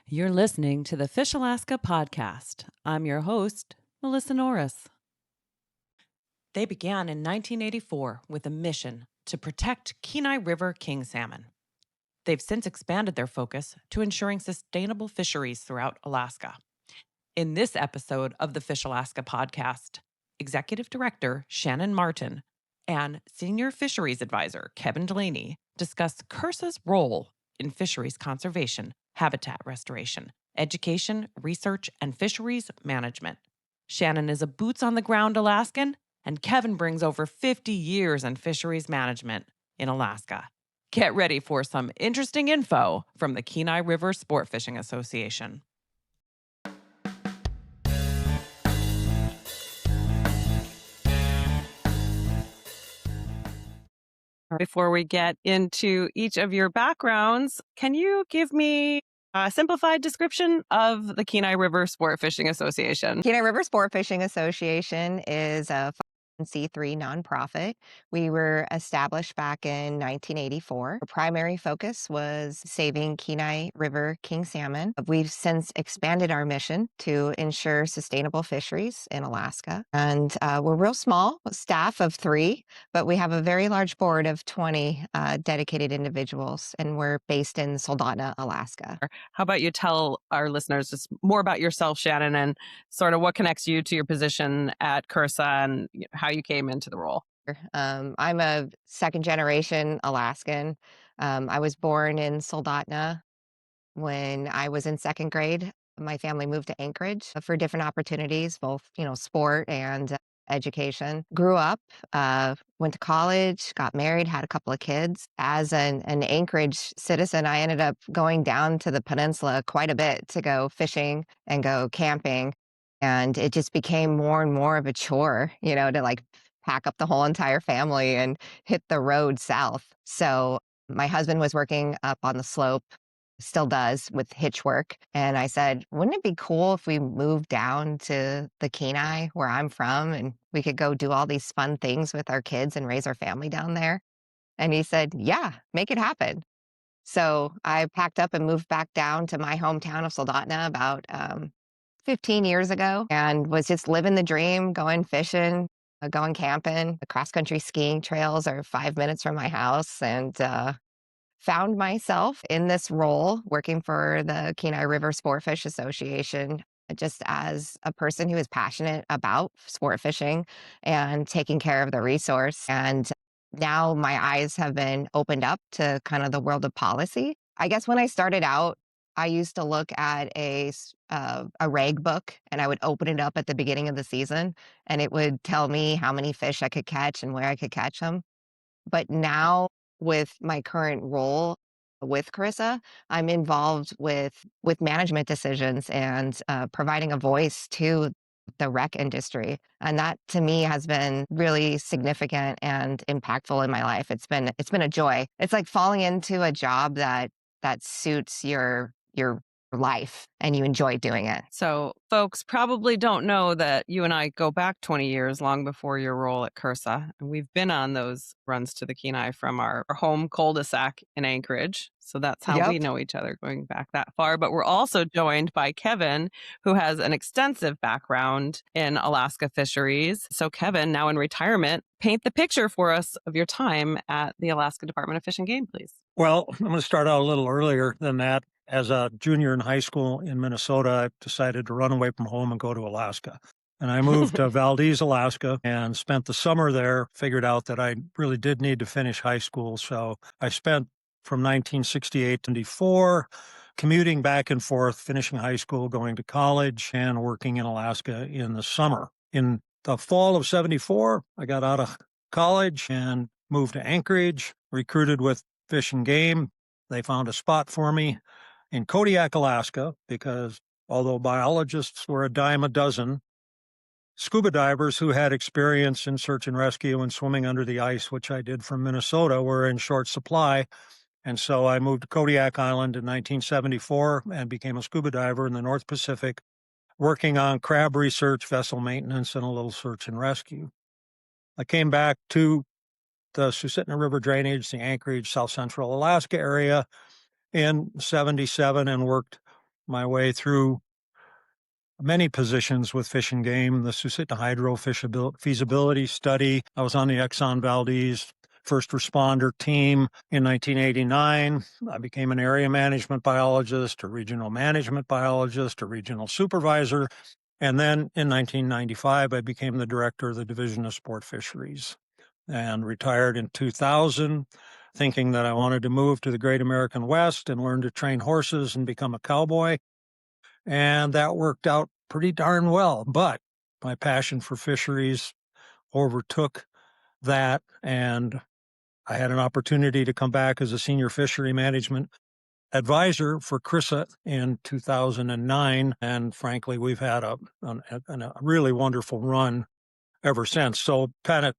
You're listening to the Fish Alaska podcast. I'm your host, Melissa Norris. They began in 1984 with a mission to protect Kenai River king salmon. They've since expanded their focus to ensuring sustainable fisheries throughout Alaska. In this episode of the Fish Alaska podcast, Executive Director Shannon Martin and Senior Fisheries Advisor Kevin Delaney discuss KRSA's role in fisheries conservation, habitat restoration, education, research, and fisheries management. Shannon is a boots on the ground Alaskan, and Kevin brings over 50 years in fisheries management in Alaska. Get ready for some interesting info from the Kenai River Sportfishing Association. Before we get into each of your backgrounds, can you give me a simplified description of the Kenai River Sport Fishing Association? Kenai River Sport Fishing Association is a 501c3 nonprofit. We were established back in 1984. Our primary focus was saving Kenai River king salmon. We've since expanded our mission to ensure sustainable fisheries in Alaska. And we're real small, staff of 3, but we have a very large board of 20 dedicated individuals, and we're based in Soldotna, Alaska. How about you tell our listeners just more about yourself, Shannon, and sort of what connects you to your position at KRSA and how you came into the role? I'm a second generation Alaskan. I was born in Soldotna. When I was in second grade, my family moved to Anchorage for different opportunities, both, sport and education. Grew up, went to college, got married, had a couple of kids. As an Anchorage citizen, I ended up going down to the peninsula quite a bit to go fishing and go camping. And it just became more and more of a chore, to like pack up the whole entire family and hit the road south. So my husband was working up on the slope, still does, with hitch work. And I said, wouldn't it be cool if we moved down to the Kenai where I'm from and we could go do all these fun things with our kids and raise our family down there? And he said, yeah, make it happen. So I packed up and moved back down to my hometown of Soldotna about 15 years ago and was just living the dream, going fishing, going camping. The cross country skiing trails are 5 minutes from my house, and found myself in this role working for the Kenai River Sportfish Association, just as a person who is passionate about sport fishing and taking care of the resource. And now my eyes have been opened up to kind of the world of policy. I guess when I started out, I used to look at a reg book, and I would open it up at the beginning of the season, and it would tell me how many fish I could catch and where I could catch them. But now, with my current role with KRSA, I'm involved with management decisions and providing a voice to the rec industry. And that to me has been really significant and impactful in my life. It's been a joy. It's like falling into a job that suits your life and you enjoy doing it. So, folks probably don't know that you and I go back 20 years, long before your role at KRSA. And we've been on those runs to the Kenai from our home cul-de-sac in Anchorage. So that's how we Yep. know each other, going back that far. But we're also joined by Kevin, who has an extensive background in Alaska fisheries. So, Kevin, now in retirement, paint the picture for us of your time at the Alaska Department of Fish and Game, please. Well, I'm going to start out a little earlier than that. As a junior in high school in Minnesota, I decided to run away from home and go to Alaska. And I moved to Valdez, Alaska, and spent the summer there, figured out that I really did need to finish high school. So I spent from 1968 to 94 commuting back and forth, finishing high school, going to college, and working in Alaska in the summer. In the fall of 74, I got out of college and moved to Anchorage, recruited with Fish and Game. They found a spot for me in Kodiak, Alaska, because although biologists were a dime a dozen, scuba divers who had experience in search and rescue and swimming under the ice, which I did from Minnesota, were in short supply. And so I moved to Kodiak Island in 1974 and became a scuba diver in the North Pacific, working on crab research, vessel maintenance, and a little search and rescue. I came back to the Susitna River drainage, the Anchorage, South Central Alaska area in 77, and worked my way through many positions with Fish and Game, the Susitna Hydro feasibility study. I was on the Exxon Valdez first responder team in 1989. I became an area management biologist, a regional management biologist, a regional supervisor. And then in 1995, I became the director of the Division of Sport Fisheries and retired in 2000, thinking that I wanted to move to the Great American West and learn to train horses and become a cowboy. And that worked out pretty darn well. But my passion for fisheries overtook that, and I had an opportunity to come back as a senior fishery management advisor for KRSA in 2009. And frankly, we've had a really wonderful run ever since. So kind of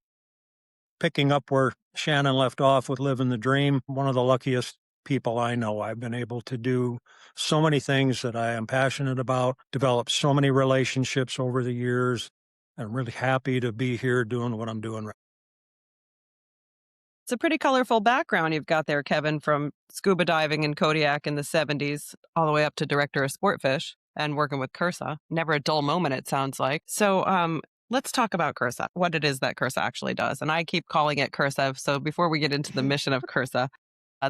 picking up where Shannon left off with living the dream, one of the luckiest people I know. I've been able to do so many things that I am passionate about, develop so many relationships over the years. I'm really happy to be here doing what I'm doing right. It's a pretty colorful background you've got there, Kevin, from scuba diving in Kodiak in the 70s all the way up to director of Sportfish and working with KRSA. Never a dull moment, it sounds like. So let's talk about KRSA, what it is that KRSA actually does. And I keep calling it KRSA. So before we get into the mission of KRSA,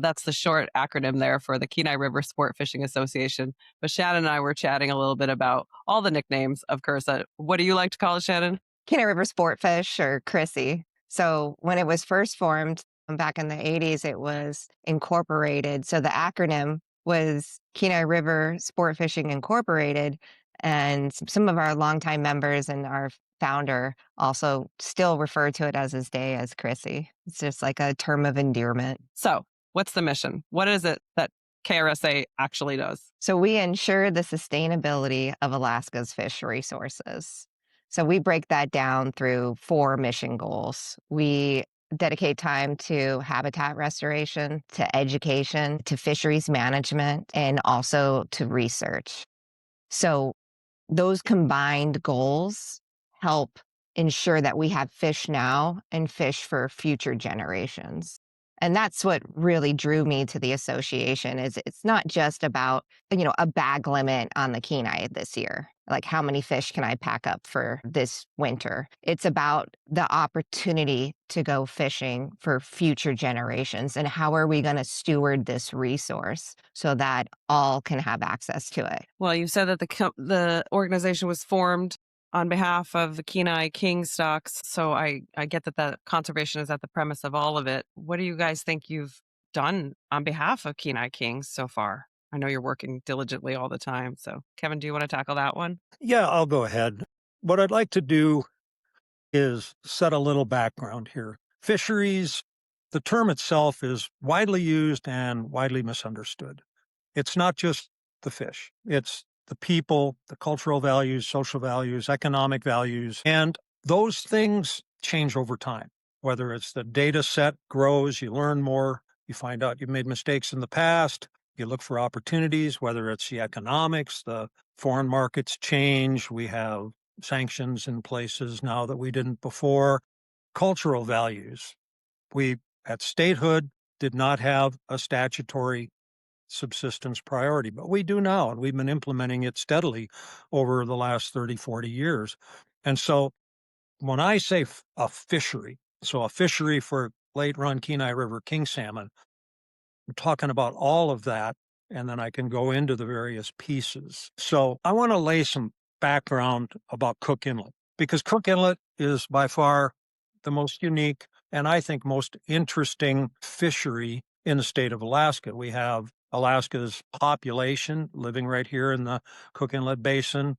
that's the short acronym there for the Kenai River Sport Fishing Association. But Shannon and I were chatting a little bit about all the nicknames of KRSA. What do you like to call it, Shannon? Kenai River Sportfish, or KRSA. So when it was first formed back in the 80s, it was incorporated. So the acronym was Kenai River Sport Fishing Incorporated. And some of our longtime members and our founder also still refer to it as his day as KRSA. It's just like a term of endearment. So what's the mission? What is it that KRSA actually does? So we ensure the sustainability of Alaska's fish resources. So we break that down through 4 mission goals. We dedicate time to habitat restoration, to education, to fisheries management, and also to research. So those combined goals help ensure that we have fish now and fish for future generations. And that's what really drew me to the association. Is it's not just about, a bag limit on the Kenai this year. Like, how many fish can I pack up for this winter? It's about the opportunity to go fishing for future generations. And how are we going to steward this resource so that all can have access to it? Well, you said that the organization was formed on behalf of the Kenai king stocks. So I get that conservation is at the premise of all of it. What do you guys think you've done on behalf of Kenai kings so far? I know you're working diligently all the time. So Kevin, do you want to tackle that one? Yeah, I'll go ahead. What I'd like to do is set a little background here. Fisheries, the term itself is widely used and widely misunderstood. It's not just the fish. It's the people, the cultural values, social values, economic values, and those things change over time. Whether it's the data set grows, you learn more, you find out you've made mistakes in the past, you look for opportunities, whether it's the economics, the foreign markets change, we have sanctions in places now that we didn't before. Cultural values. We, at statehood, did not have a statutory subsistence priority, but we do now, and we've been implementing it steadily over the last 30, 40 years. And so when I say a fishery, so a fishery for late run Kenai River king salmon, I'm talking about all of that, and then I can go into the various pieces. So I want to lay some background about Cook Inlet, because Cook Inlet is by far the most unique and I think most interesting fishery in the state of Alaska. We have Alaska's population living right here in the Cook Inlet Basin.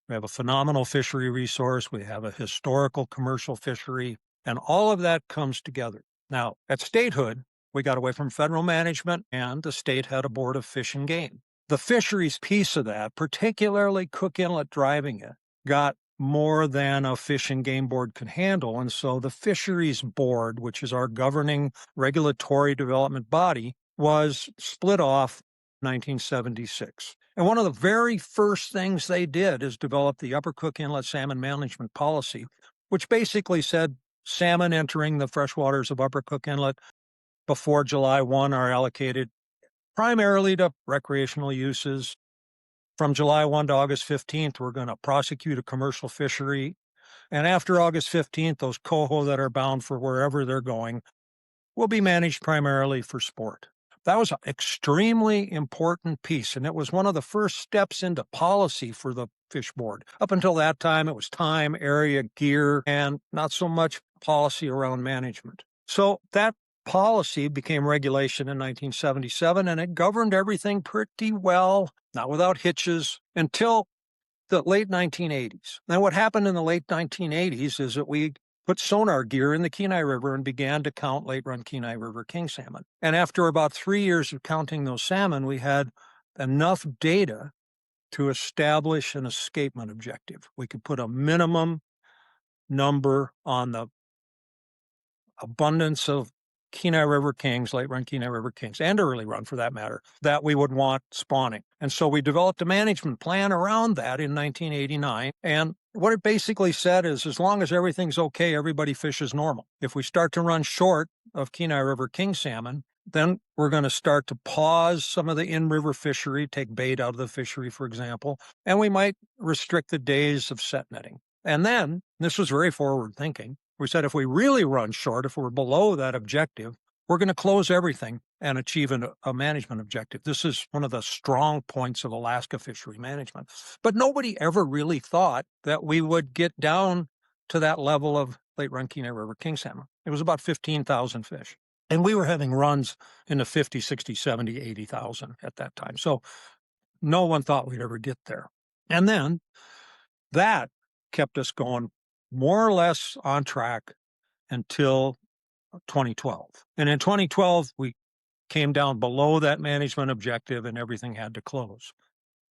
We have a phenomenal fishery resource. We have a historical commercial fishery, and all of that comes together. Now, at statehood, we got away from federal management, and the state had a board of fish and game. The fisheries piece of that, particularly Cook Inlet driving it, got more than a fish and game board could handle. And so the fisheries board, which is our governing regulatory development body, was split off in 1976. And one of the very first things they did is develop the Upper Cook Inlet Salmon Management Policy, which basically said salmon entering the freshwaters of Upper Cook Inlet before July 1 are allocated primarily to recreational uses, from July 1 to August 15th, we're going to prosecute a commercial fishery. And after August 15th, those coho that are bound for wherever they're going will be managed primarily for sport. That was an extremely important piece, and it was one of the first steps into policy for the Fish Board. Up until that time, it was time, area, gear, and not so much policy around management. So that policy became regulation in 1977, and it governed everything pretty well, not without hitches, until the late 1980s. Now, what happened in the late 1980s is that we put sonar gear in the Kenai River and began to count late-run Kenai River king salmon. And after about 3 years of counting those salmon, we had enough data to establish an escapement objective. We could put a minimum number on the abundance of Kenai River kings, late-run Kenai River kings, and early run for that matter, that we would want spawning. And so we developed a management plan around that in 1989. And what it basically said is, as long as everything's okay, everybody fishes normal. If we start to run short of Kenai River king salmon, then we're going to start to pause some of the in-river fishery, take bait out of the fishery, for example, and we might restrict the days of set netting. And then, this was very forward thinking, we said if we really run short, if we're below that objective, we're going to close everything and achieve a management objective. This is one of the strong points of Alaska fishery management. But nobody ever really thought that we would get down to that level of late-run Kenai River king salmon. It was about 15,000 fish. And we were having runs in the 50, 60, 70, 80,000 at that time. So no one thought we'd ever get there. And then that kept us going more or less on track until 2012. And in 2012, we came down below that management objective and everything had to close.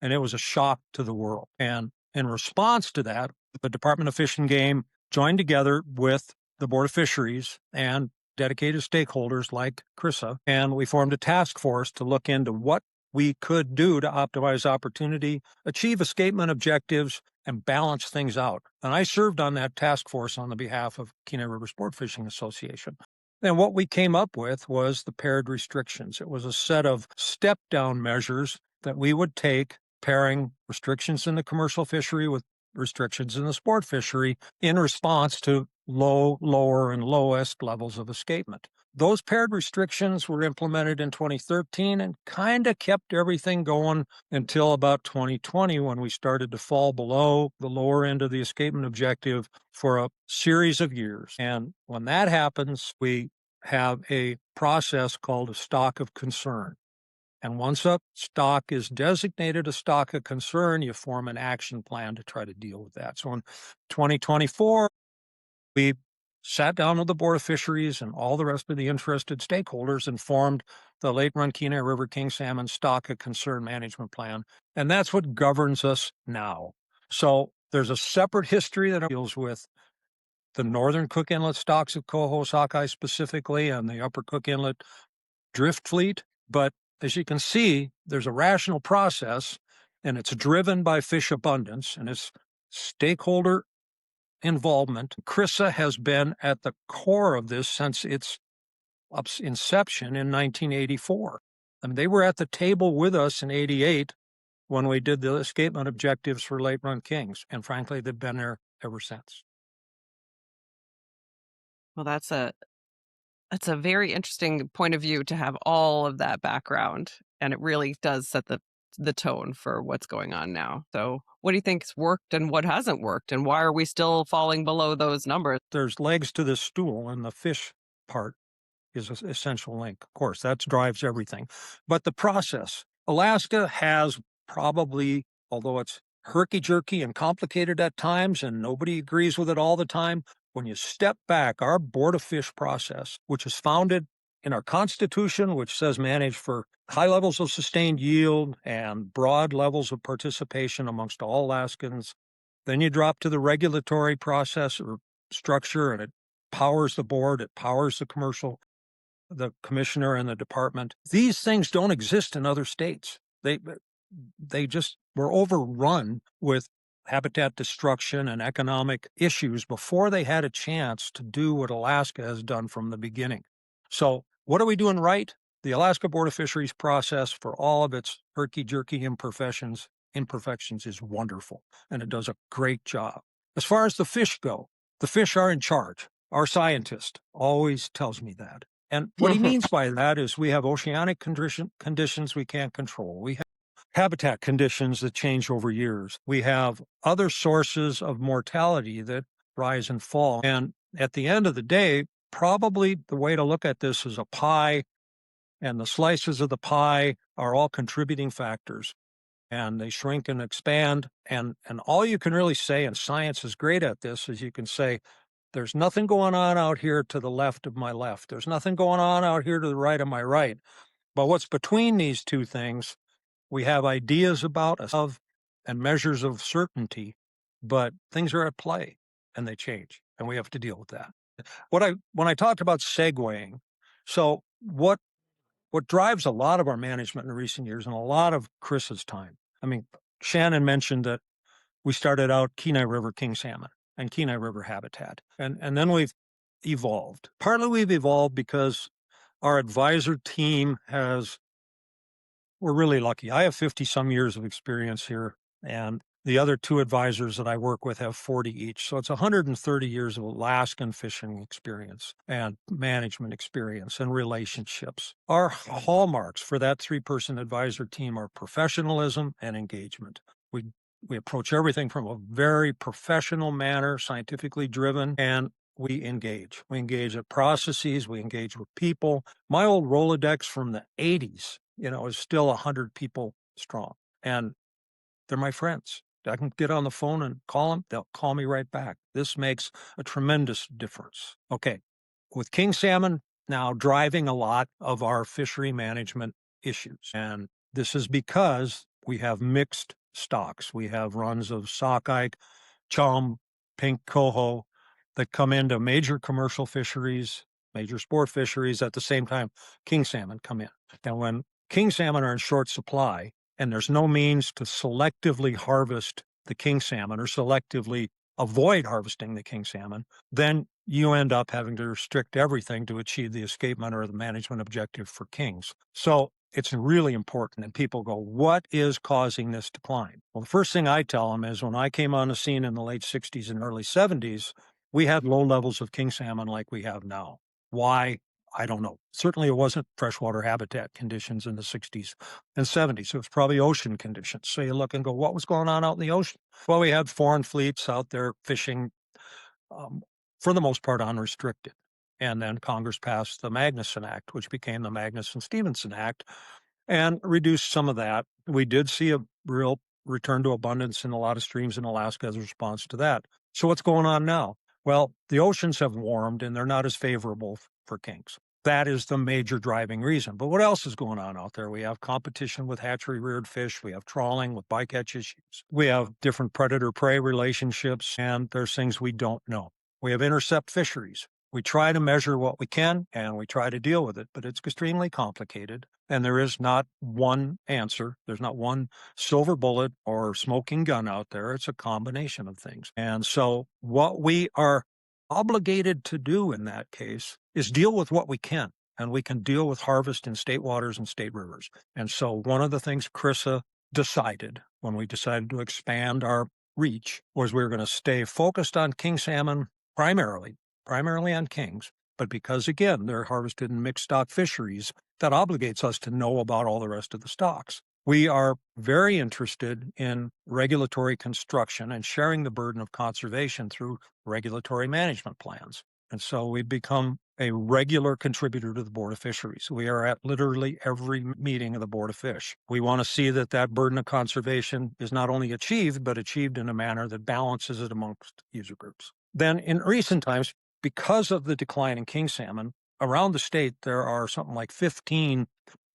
And it was a shock to the world. And in response to that, the Department of Fish and Game joined together with the Board of Fisheries and dedicated stakeholders like KRSA, and we formed a task force to look into what we could do to optimize opportunity, achieve escapement objectives, and balance things out. And I served on that task force on the behalf of Kenai River Sportfishing Association. And what we came up with was the paired restrictions. It was a set of step-down measures that we would take, pairing restrictions in the commercial fishery with restrictions in the sport fishery in response to low, lower, and lowest levels of escapement. Those paired restrictions were implemented in 2013 and kind of kept everything going until about 2020 when we started to fall below the lower end of the escapement objective for a series of years. And when that happens, we have a process called a stock of concern. And once a stock is designated a stock of concern, you form an action plan to try to deal with that. So in 2024, we sat down with the Board of Fisheries and all the rest of the interested stakeholders and formed the late-run Kenai River king salmon stock of concern management plan. And that's what governs us now. So there's a separate history that deals with the northern Cook Inlet stocks of coho, sockeye specifically, and the upper Cook Inlet drift fleet. But as you can see, there's a rational process, and it's driven by fish abundance, and it's stakeholder involvement. KRSA has been at the core of this since its inception in 1984. I mean, they were at the table with us in 88 when we did the escapement objectives for late-run kings, and frankly, they've been there ever since. Well, that's a very interesting point of view to have all of that background, and it really does set the tone for what's going on now. So what do you think's worked and what hasn't worked, and why are we still falling below those numbers? There's legs to this stool, and the fish part is an essential link. Of course, that drives everything. But the process, Alaska has probably, although it's herky-jerky and complicated at times, and nobody agrees with it all the time, when you step back, our Board of Fish process, which is founded in our Constitution, which says manage for high levels of sustained yield and broad levels of participation amongst all Alaskans, then you drop to the regulatory process or structure, and it powers the board, it powers the commissioner and the department. These things don't exist in other states. They just were overrun with habitat destruction and economic issues before they had a chance to do what Alaska has done from the beginning. So what are we doing right? The Alaska Board of Fisheries process, for all of its herky-jerky imperfections, imperfections is wonderful, and it does a great job. As far as the fish go, the fish are in charge. Our scientist always tells me that. And what he means by that is we have oceanic conditions we can't control. We have habitat conditions that change over years. We have other sources of mortality that rise and fall. And at the end of the day, probably the way to look at this is a pie, and the slices of the pie are all contributing factors, and they shrink and expand. And all you can really say, and science is great at this, is you can say, there's nothing going on out here to the left of my left. There's nothing going on out here to the right of my right. But what's between these two things, we have ideas about and measures of certainty, but things are at play and they change, and we have to deal with that. When I talked about segueing, so what drives a lot of our management in recent years and a lot of Chris's time, I mean, Shannon mentioned that we started out Kenai River king salmon and Kenai River habitat, and then we've evolved. Partly we've evolved because our advisor team we're really lucky. I have 50-some years of experience here, and the other two advisors that I work with have 40 each. So it's 130 years of Alaskan fishing experience and management experience and relationships. Our hallmarks for that 3-person advisor team are professionalism and engagement. We approach everything from a very professional manner, scientifically driven, and we engage. We engage at processes, we engage with people. My old Rolodex from the 80s, is still 100 people strong, and they're my friends. I can get on the phone and call them. They'll call me right back. This makes a tremendous difference. Okay, with king salmon now driving a lot of our fishery management issues, and this is because we have mixed stocks. We have runs of sockeye, chum, pink coho that come into major commercial fisheries, major sport fisheries. At the same time, king salmon come in. And when king salmon are in short supply, and there's no means to selectively harvest the king salmon or selectively avoid harvesting the king salmon, then you end up having to restrict everything to achieve the escapement or the management objective for kings. So it's really important. And people go, what is causing this decline? Well, the first thing I tell them is when I came on the scene in the late 60s and early 70s, we had low levels of king salmon like we have now. Why? I don't know. Certainly it wasn't freshwater habitat conditions in the 60s and 70s. It was probably ocean conditions. So you look and go, what was going on out in the ocean? Well, we had foreign fleets out there fishing, for the most part, unrestricted. And then Congress passed the Magnuson Act, which became the Magnuson-Stevenson Act, and reduced some of that. We did see a real return to abundance in a lot of streams in Alaska as a response to that. So what's going on now? Well, the oceans have warmed and they're not as favorable for kings. That is the major driving reason. But what else is going on out there? We have competition with hatchery-reared fish. We have trawling with bycatch issues. We have different predator-prey relationships, and there's things we don't know. We have intercept fisheries. We try to measure what we can, and we try to deal with it, but it's extremely complicated, and there is not one answer. There's not one silver bullet or smoking gun out there. It's a combination of things. And so what we are obligated to do in that case is deal with what we can, and we can deal with harvest in state waters and state rivers. And so one of the things KRSA decided when we decided to expand our reach was we were going to stay focused on king salmon primarily on kings, but because, again, they're harvested in mixed stock fisheries, that obligates us to know about all the rest of the stocks. We are very interested in regulatory construction and sharing the burden of conservation through regulatory management plans. And so we've become a regular contributor to the Board of Fisheries. We are at literally every meeting of the Board of Fish. We want to see that burden of conservation is not only achieved, but achieved in a manner that balances it amongst user groups. Then in recent times, because of the decline in king salmon, around the state, there are something like 15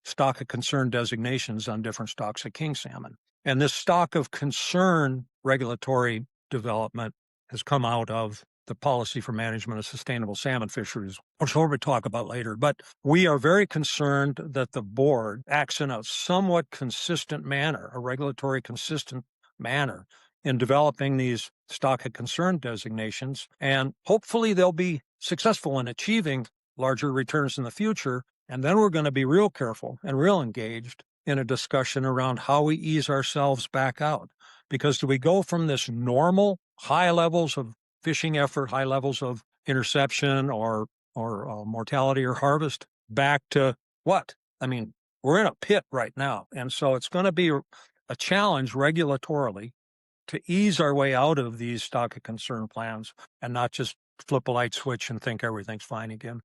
stock of concern designations on different stocks of king salmon. And this stock of concern regulatory development has come out of the Policy for Management of Sustainable Salmon Fisheries, which we'll talk about later. But we are very concerned that the board acts in a somewhat consistent manner, a regulatory consistent manner, in developing these stock of concern designations, and hopefully they'll be successful in achieving larger returns in the future. And then we're going to be real careful and real engaged in a discussion around how we ease ourselves back out. Because do we go from this normal high levels of fishing effort, high levels of interception or mortality or harvest back to what? I mean, we're in a pit right now. And so it's going to be a challenge regulatorily to ease our way out of these stock of concern plans and not just flip a light switch and think everything's fine again.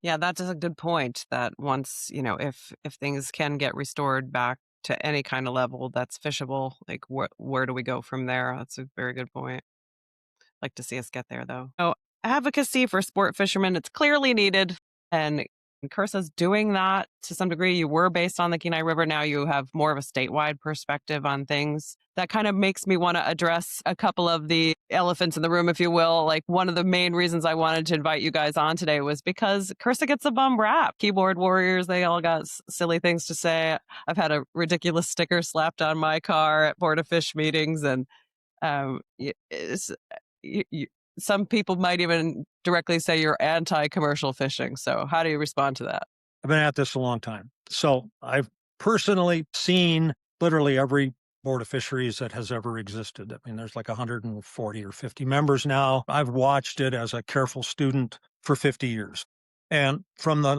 Yeah, that's a good point that once, if things can get restored back to any kind of level that's fishable, like where do we go from there? That's a very good point. Like to see us get there, though. So, advocacy for sport fishermen, it's clearly needed. And KRSA's doing that to some degree. You were based on the Kenai River. Now you have more of a statewide perspective on things. That kind of makes me want to address a couple of the elephants in the room, if you will. Like one of the main reasons I wanted to invite you guys on today was because KRSA gets a bum rap. Keyboard warriors, they all got silly things to say. I've had a ridiculous sticker slapped on my car at Board of Fish meetings, and some people might even directly say you're anti-commercial fishing. So how do you respond to that? I've been at this a long time. So I've personally seen literally every Board of Fisheries that has ever existed. I mean, there's like 140 or 50 members now. I've watched it as a careful student for 50 years. And from the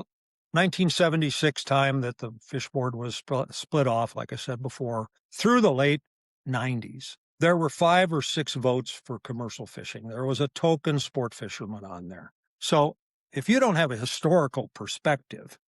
1976 time that the Fish Board was split off, like I said before, through the late 90s, there were 5 or 6 votes for commercial fishing. There was a token sport fisherman on there. So if you don't have a historical perspective,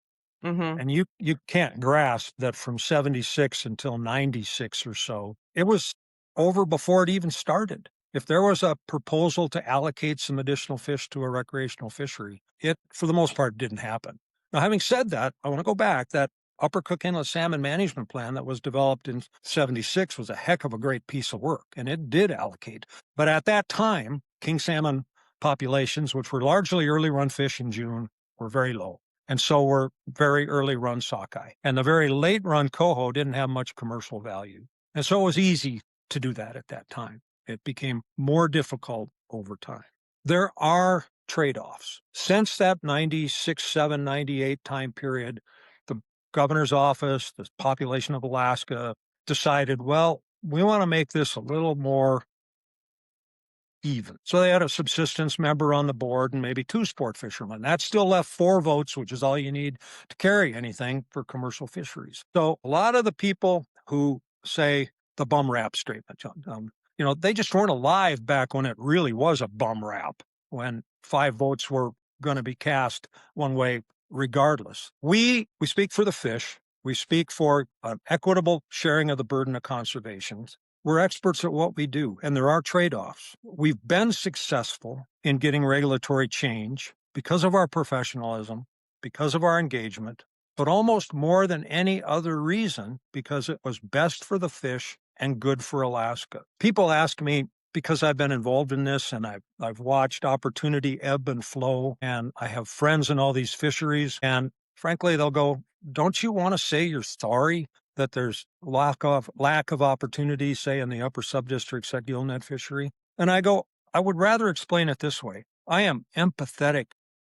and you can't grasp that from 76 until 96 or so, it was over before it even started. If there was a proposal to allocate some additional fish to a recreational fishery, it, for the most part, didn't happen. Now, having said that, I want to go back. That Upper Cook Inlet Salmon Management Plan that was developed in 76 was a heck of a great piece of work, and it did allocate. But at that time, king salmon populations, which were largely early run fish in June, were very low. And so were very early run sockeye. And the very late run coho didn't have much commercial value. And so it was easy to do that at that time. It became more difficult over time. There are trade-offs. Since that 96, 7, 98 time period, the governor's office, the population of Alaska decided, well, we want to make this a little more even. So they had a subsistence member on the board and maybe 2 sport fishermen. That still left 4 votes, which is all you need to carry anything for commercial fisheries. So a lot of the people who say the bum rap statement, they just weren't alive back when it really was a bum rap, when 5 votes were going to be cast one way regardless. We speak for the fish. We speak for an equitable sharing of the burden of conservation. We're experts at what we do, and there are trade-offs. We've been successful in getting regulatory change because of our professionalism, because of our engagement, but almost more than any other reason, because it was best for the fish and good for Alaska. People ask me, because I've been involved in this and I've watched opportunity ebb and flow, and I have friends in all these fisheries, and frankly, they'll go, don't you want to say you're sorry that there's lack of opportunity, say, in the upper subdistricts at gillnet fishery? And I go, I would rather explain it this way. I am empathetic,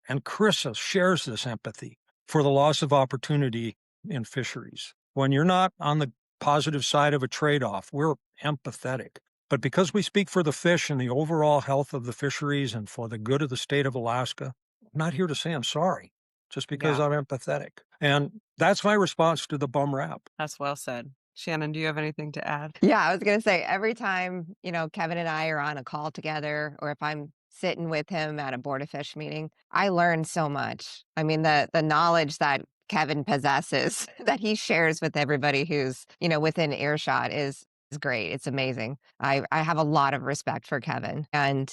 and KRSA shares this empathy for the loss of opportunity in fisheries. When you're not on the positive side of a trade-off, we're empathetic. But because we speak for the fish and the overall health of the fisheries and for the good of the state of Alaska, I'm not here to say I'm sorry, just because I'm empathetic. And that's my response to the bum rap. That's well said. Shannon, do you have anything to add? Yeah, I was going to say every time, Kevin and I are on a call together, or if I'm sitting with him at a Board of Fish meeting, I learn so much. I mean, the knowledge that Kevin possesses that he shares with everybody who's, within earshot is great. It's amazing. I have a lot of respect for Kevin. And,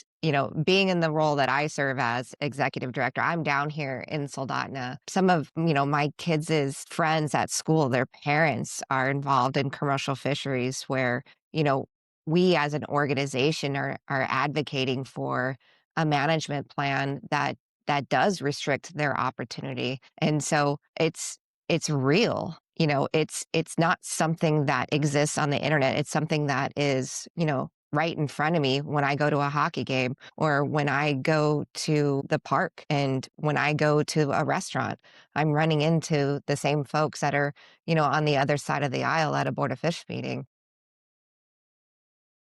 being in the role that I serve as executive director, I'm down here in Soldotna. Some of, my kids' friends at school, their parents are involved in commercial fisheries where, we as an organization are advocating for a management plan that does restrict their opportunity. And so it's real. It's not something that exists on the internet. It's something that is, right in front of me when I go to a hockey game or when I go to the park and when I go to a restaurant. I'm running into the same folks that are, on the other side of the aisle at a Board of Fish meeting.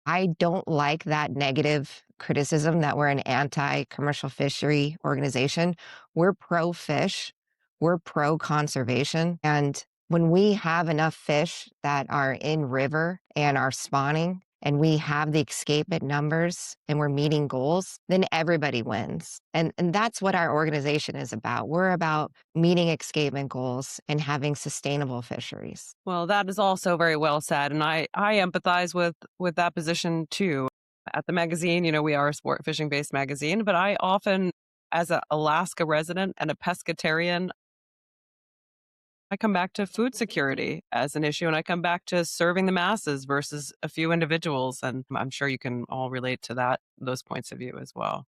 I don't like that negative criticism that we're an anti-commercial fishery organization. We're pro-fish, we're pro-conservation, and when we have enough fish that are in river and are spawning, and we have the escapement numbers and we're meeting goals, then everybody wins. And that's what our organization is about. We're about meeting escapement goals and having sustainable fisheries. Well, that is also very well said. And I empathize with that position too. At the magazine, we are a sport fishing based magazine, but I often, as an Alaska resident and a pescatarian, I come back to food security as an issue, and I come back to serving the masses versus a few individuals. And I'm sure you can all relate to those points of view as well.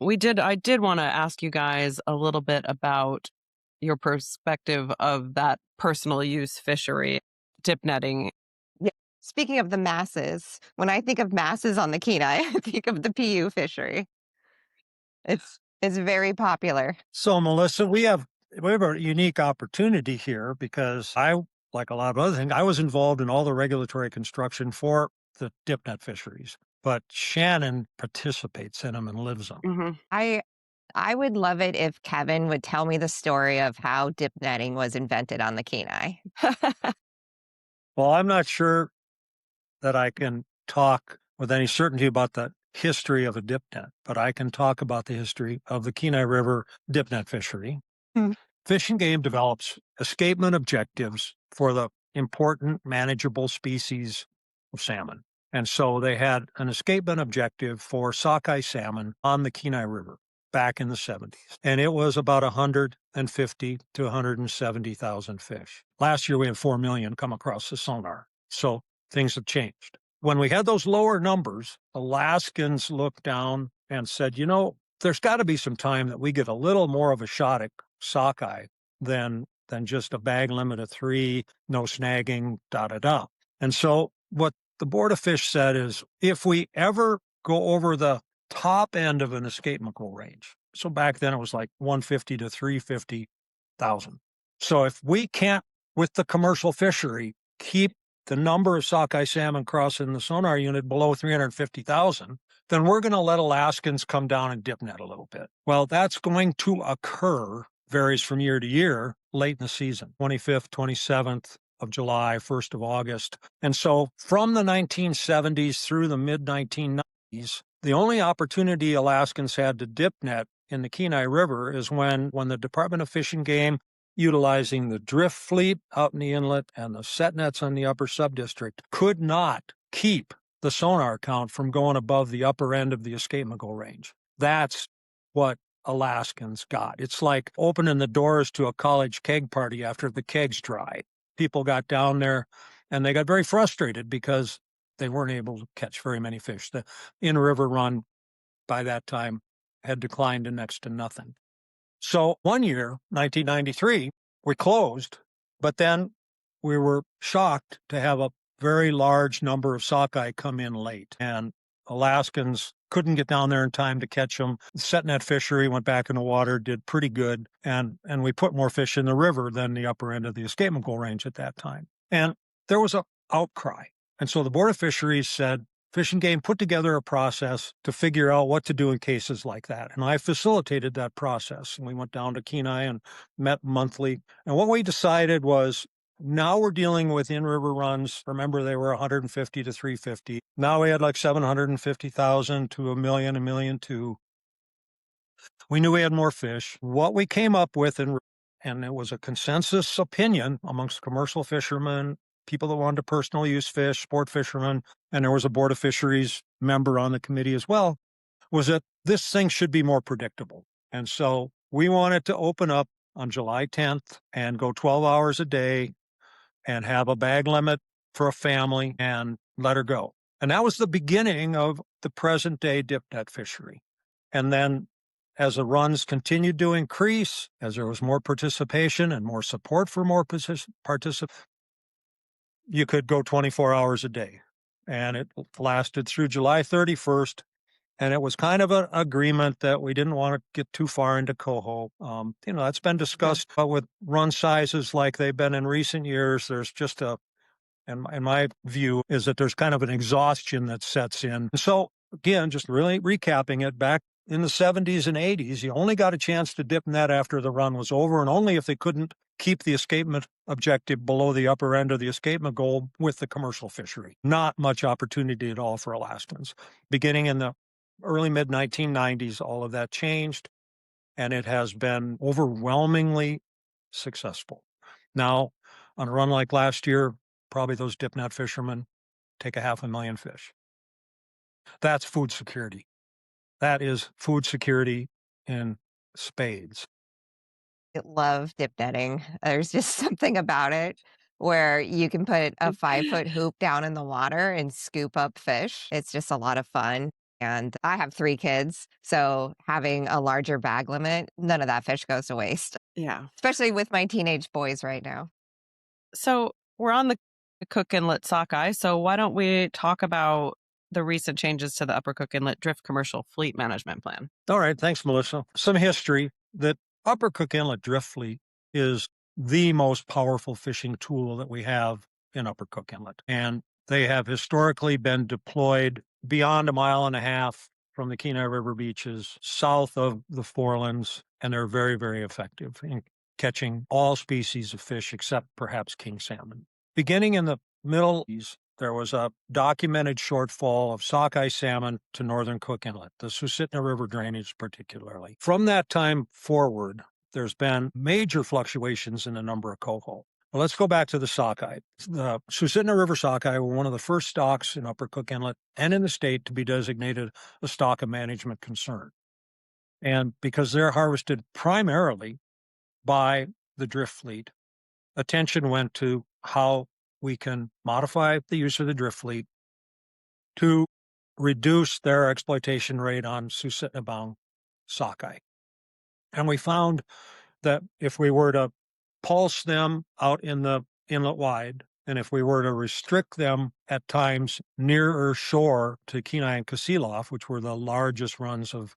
I did want to ask you guys a little bit about your perspective of that personal use fishery, dip netting. Yeah. Speaking of the masses, when I think of masses on the Kenai, I think of the PU fishery. It's very popular. So, Melissa, we have a unique opportunity here because like a lot of other things, I was involved in all the regulatory construction for the dip net fisheries, but Shannon participates in them and lives them. Mm-hmm. I would love it if Kevin would tell me the story of how dip netting was invented on the Kenai. Well, I'm not sure that I can talk with any certainty about the history of a dip net, but I can talk about the history of the Kenai River dip net fishery. Fish and Game develops escapement objectives for the important manageable species of salmon. And so they had an escapement objective for sockeye salmon on the Kenai River back in the 70s. And it was about 150 to 170,000 fish. Last year, we had 4 million come across the sonar. So things have changed. When we had those lower numbers, Alaskans looked down and said, there's got to be some time that we get a little more of a shot at sockeye than just a bag limit of 3, no snagging, da-da-da. And so what the Board of Fish said is if we ever go over the top end of an escapement goal range, so back then it was like 150 to 350,000. So if we can't, with the commercial fishery, keep the number of sockeye salmon crossing the sonar unit below 350,000, then we're going to let Alaskans come down and dip net a little bit. Well, that's going to occur, varies from year to year, late in the season, 25th, 27th of July, 1st of August. And so from the 1970s through the mid-1990s, the only opportunity Alaskans had to dip net in the Kenai River is when the Department of Fish and Game, utilizing the drift fleet out in the inlet and the set nets on the upper subdistrict, could not keep the sonar count from going above the upper end of the escapement goal range. That's what Alaskans got. It's like opening the doors to a college keg party after the kegs dry. People got down there and they got very frustrated because they weren't able to catch very many fish. The in-river run by that time had declined to next to nothing. So one year, 1993, we closed, but then we were shocked to have a very large number of sockeye come in late, and Alaskans couldn't get down there in time to catch them. The set net fishery went back in the water, did pretty good, and we put more fish in the river than the upper end of the escapement goal range at that time. And there was an outcry. And so the Board of Fisheries said, Fish and Game put together a process to figure out what to do in cases like that. And I facilitated that process. And we went down to Kenai and met monthly. And what we decided was now we're dealing with in-river runs. Remember, they were 150 to 350. Now we had like 750,000 to 1 million, 1.2 million. We knew we had more fish. What we came up with, and it was a consensus opinion amongst commercial fishermen, people that wanted to personal use fish, sport fishermen, and there was a Board of Fisheries member on the committee as well, was that this thing should be more predictable. And so we wanted to open up on July 10th and go 12 hours a day and have a bag limit for a family and let her go. And that was the beginning of the present day dip net fishery. And then as the runs continued to increase, as there was more participation and more support for more participants, you could go 24 hours a day. and it lasted through July 31st. And it was kind of an agreement that we didn't want to get too far into coho. That's been discussed, but with run sizes like they've been in recent years, there's just and my view is that there's kind of an exhaustion that sets in. So again, just really recapping it, back in the 70s and 80s, you only got a chance to dip net after the run was over, and only if they couldn't keep the escapement objective below the upper end of the escapement goal with the commercial fishery. Not much opportunity at all for Alaskans. Beginning in the early mid-1990s, all of that changed, and it has been overwhelmingly successful. Now, on a run like last year, probably those dip net fishermen take 500,000 fish. That's food security. That is food security in spades. I love dip netting. There's just something about it where you can put a 5-foot hoop down in the water and scoop up fish. It's just a lot of fun. And I have 3 kids, so having a larger bag limit, none of that fish goes to waste, Yeah. especially with my teenage boys right now. So we're on the Cook Inlet sockeye. So why don't we talk about the recent changes to the Upper Cook Inlet Drift Commercial Fleet Management Plan? All right. Thanks, Melissa. Some history. That Upper Cook Inlet Drift Fleet is the most powerful fishing tool that we have in Upper Cook Inlet. And they have historically been deployed beyond 1.5 miles from the Kenai River beaches, south of the Forelands, and they're very, very effective in catching all species of fish except perhaps king salmon. Beginning in the Middle East, there was a documented shortfall of sockeye salmon to northern Cook Inlet, the Susitna River drainage particularly. From that time forward, there's been major fluctuations in the number of coho. Well, let's go back to the sockeye. The Susitna River sockeye were one of the first stocks in Upper Cook Inlet and in the state to be designated a stock of management concern. And because they're harvested primarily by the drift fleet, attention went to how we can modify the use of the drift fleet to reduce their exploitation rate on Susitna-bound sockeye. And we found that if we were to pulse them out in the inlet wide, and if we were to restrict them at times nearer shore to Kenai and Kasilof, which were the largest runs of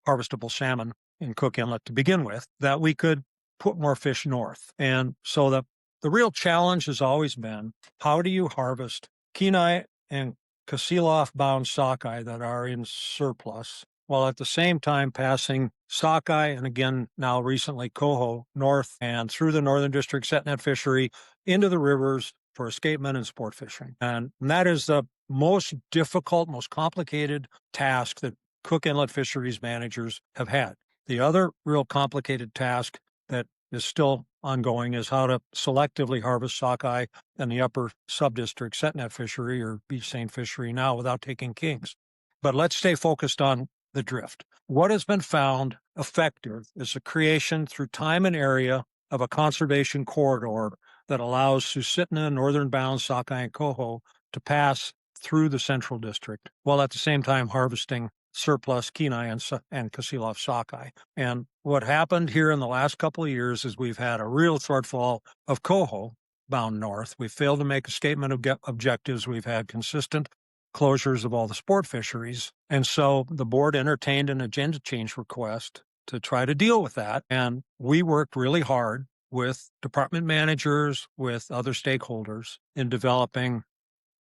harvestable salmon in Cook Inlet to begin with, that we could put more fish north. And so the real challenge has always been, how do you harvest Kenai and Kasilof-bound sockeye that are in surplus, while at the same time passing sockeye and again now recently coho north and through the Northern District set net fishery into the rivers for escapement and sport fishing. And that is the most difficult, most complicated task that Cook Inlet fisheries managers have had. The other real complicated task that is still ongoing is how to selectively harvest sockeye in the upper subdistrict set net fishery or beach seine fishery now without taking kings. But let's stay focused on the drift. What has been found effective is the creation through time and area of a conservation corridor that allows Susitna northern-bound sockeye and coho to pass through the central district, while at the same time harvesting surplus Kenai and Kasilof sockeye. And what happened here in the last couple of years is we've had a real shortfall of coho bound north. We failed to make escapement objectives. We've had consistent closures of all the sport fisheries. And so the board entertained an agenda change request to try to deal with that. And we worked really hard with department managers, with other stakeholders in developing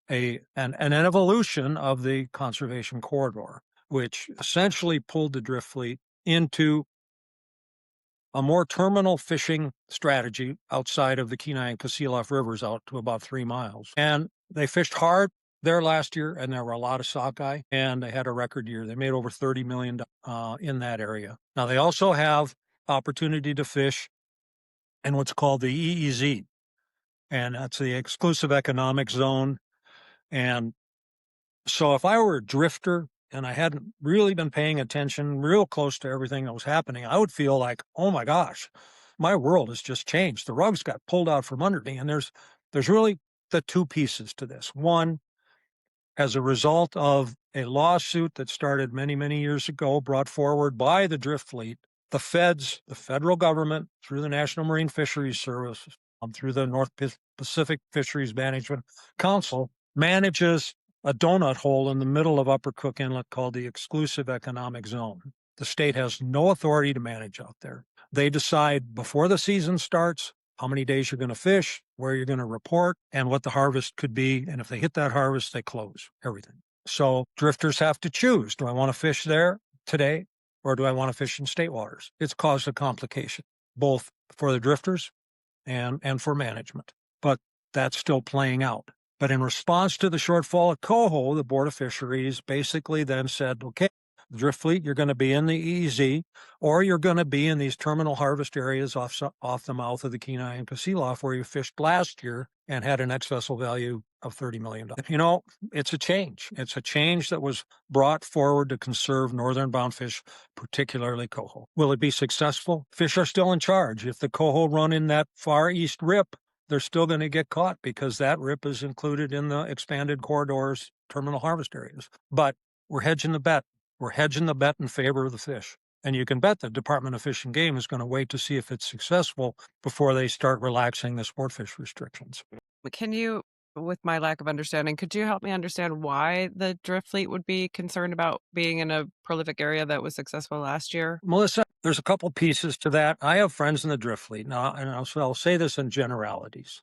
an evolution of the conservation corridor, which essentially pulled the drift fleet into a more terminal fishing strategy outside of the Kenai and Kasilof rivers out to about 3 miles. And they fished hard there last year, and there were a lot of sockeye, and they had a record year. They made over $30 million in that area. Now, they also have opportunity to fish in what's called the EEZ, and that's the exclusive economic zone. And so if I were a drifter and I hadn't really been paying attention real close to everything that was happening, I would feel like, oh my gosh, my world has just changed. The rugs got pulled out from under me. And there's really the 2 pieces to this. One, as a result of a lawsuit that started many, many years ago, brought forward by the drift fleet, the feds, the federal government, through the National Marine Fisheries Service, through the North Pacific Fisheries Management Council, manages a donut hole in the middle of Upper Cook Inlet called the Exclusive Economic Zone. The state has no authority to manage out there. They decide before the season starts how many days you're going to fish, where you're going to report, and what the harvest could be. And if they hit that harvest, they close everything. So drifters have to choose. Do I want to fish there today, or do I want to fish in state waters? It's caused a complication, both for the drifters and for management. But that's still playing out. But in response to the shortfall at Coho, the Board of Fisheries basically then said, okay, drift fleet, you're going to be in the EZ, or you're going to be in these terminal harvest areas off the mouth of the Kenai and Kasilof where you fished last year and had an ex-vessel value of $30 million. You know, it's a change. It's a change that was brought forward to conserve northern-bound fish, particularly coho. Will it be successful? Fish are still in charge. If the coho run in that far east rip, they're still going to get caught because that rip is included in the expanded corridors, terminal harvest areas. But we're hedging the bet. We're hedging the bet in favor of the fish. And you can bet the Department of Fish and Game is going to wait to see if it's successful before they start relaxing the sport fish restrictions. Can you, with my lack of understanding, could you help me understand why the drift fleet would be concerned about being in a prolific area that was successful last year? Melissa, there's a couple pieces to that. I have friends in the drift fleet now, and I'll say this in generalities.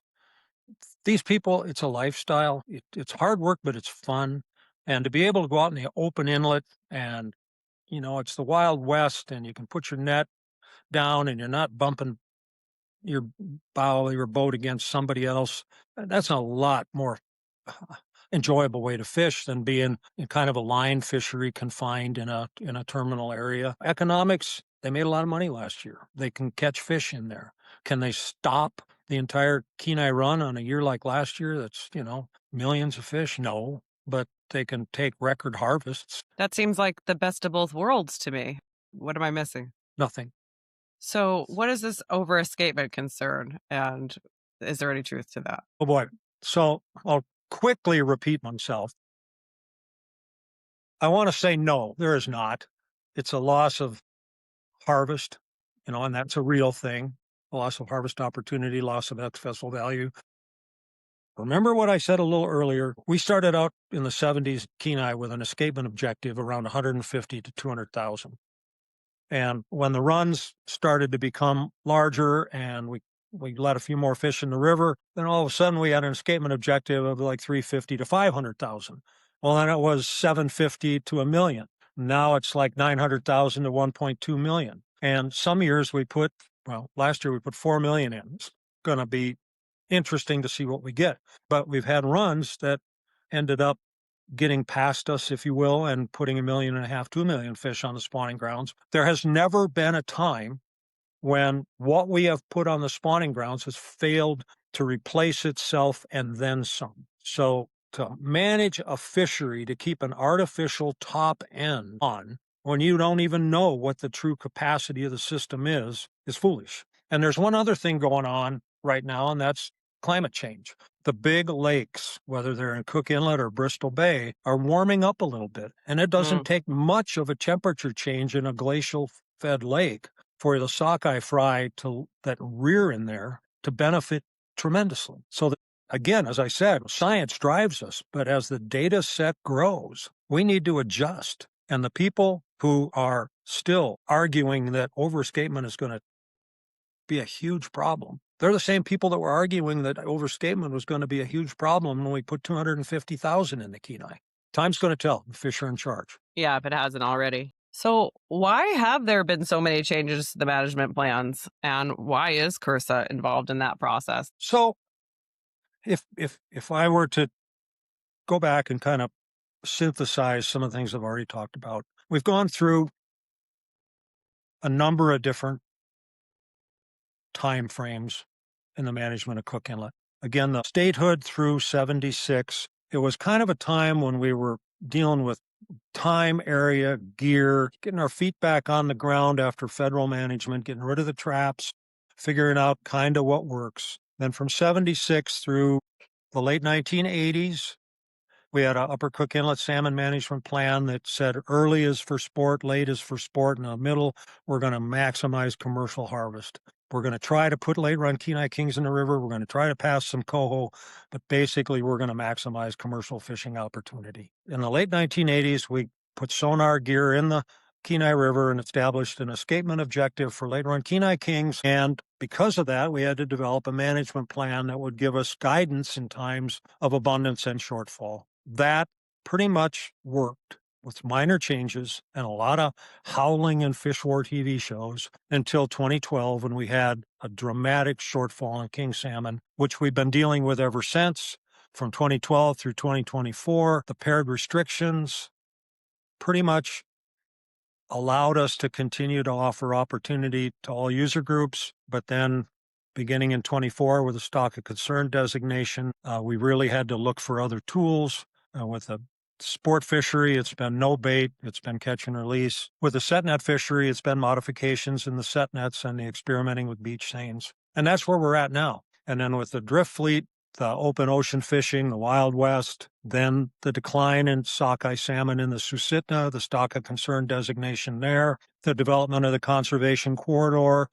These people, it's a lifestyle. It's hard work, but it's fun. And to be able to go out in the open inlet and, you know, it's the Wild West and you can put your net down and you're not bumping your bow of your boat against somebody else. That's a lot more enjoyable way to fish than being in kind of a line fishery confined in a terminal area. Economics, they made a lot of money last year. They can catch fish in there. Can they stop the entire Kenai run on a year like last year? That's, you know, millions of fish. No, but they can take record harvests. That seems like the best of both worlds to me. What am I missing? Nothing. So what is this over escapement concern? And is there any truth to that? Oh boy. So I'll quickly repeat myself. I want to say no, there is not. It's a loss of harvest, you know, and that's a real thing. A loss of harvest opportunity, loss of ex-vessel value. Remember what I said a little earlier? We started out in the 70s Kenai with an escapement objective around 150 to 200,000. And when the runs started to become larger and we let a few more fish in the river, then all of a sudden we had an escapement objective of like 350 to 500,000. Well, then it was 750 to a million. Now it's like 900,000 to 1.2 million. And some years last year we put 4 million in. It's going to be interesting to see what we get. But we've had runs that ended up getting past us, if you will, and putting 1.5 million, 2 million fish on the spawning grounds. There has never been a time when what we have put on the spawning grounds has failed to replace itself and then some. So to manage a fishery, to keep an artificial top end on when you don't even know what the true capacity of the system is foolish. And there's one other thing going on right now, and that's climate change. The big lakes, whether they're in Cook Inlet or Bristol Bay, are warming up a little bit. And it doesn't take much of a temperature change in a glacial-fed lake for the sockeye fry that rear in there to benefit tremendously. So again, as I said, science drives us, but as the data set grows, we need to adjust. And the people who are still arguing that overescapement is going to be a huge problem, they're the same people that were arguing that overescapement was going to be a huge problem when we put 250,000 in the Kenai. Time's going to tell. The fish are in charge. Yeah, if it hasn't already. So why have there been so many changes to the management plans, and why is KRSA involved in that process? So if I were to go back and kind of synthesize some of the things I've already talked about, we've gone through a number of different time frames in the management of Cook Inlet. Again, the statehood through 76, it was kind of a time when we were dealing with time, area, gear, getting our feet back on the ground after federal management, getting rid of the traps, figuring out kind of what works. Then from 76 through the late 1980s, we had an Upper Cook Inlet salmon management plan that said early is for sport, late is for sport, and in the middle, we're going to maximize commercial harvest. We're going to try to put late-run Kenai kings in the river. We're going to try to pass some coho, but basically we're going to maximize commercial fishing opportunity. In the late 1980s, we put sonar gear in the Kenai River and established an escapement objective for late-run Kenai kings. And because of that, we had to develop a management plan that would give us guidance in times of abundance and shortfall. That pretty much worked, with minor changes and a lot of howling and fish war TV shows, until 2012, when we had a dramatic shortfall in king salmon, which we've been dealing with ever since. From 2012 through 2024, the paired restrictions pretty much allowed us to continue to offer opportunity to all user groups. But then beginning in 24 with a stock of concern designation, we really had to look for other tools. With a sport fishery, it's been no bait, it's been catch and release. With the set net fishery, it's been modifications in the set nets and the experimenting with beach seines. And that's where we're at now. And then with the drift fleet, the open ocean fishing, the Wild West, then the decline in sockeye salmon in the Susitna, the stock of concern designation there, the development of the conservation corridor,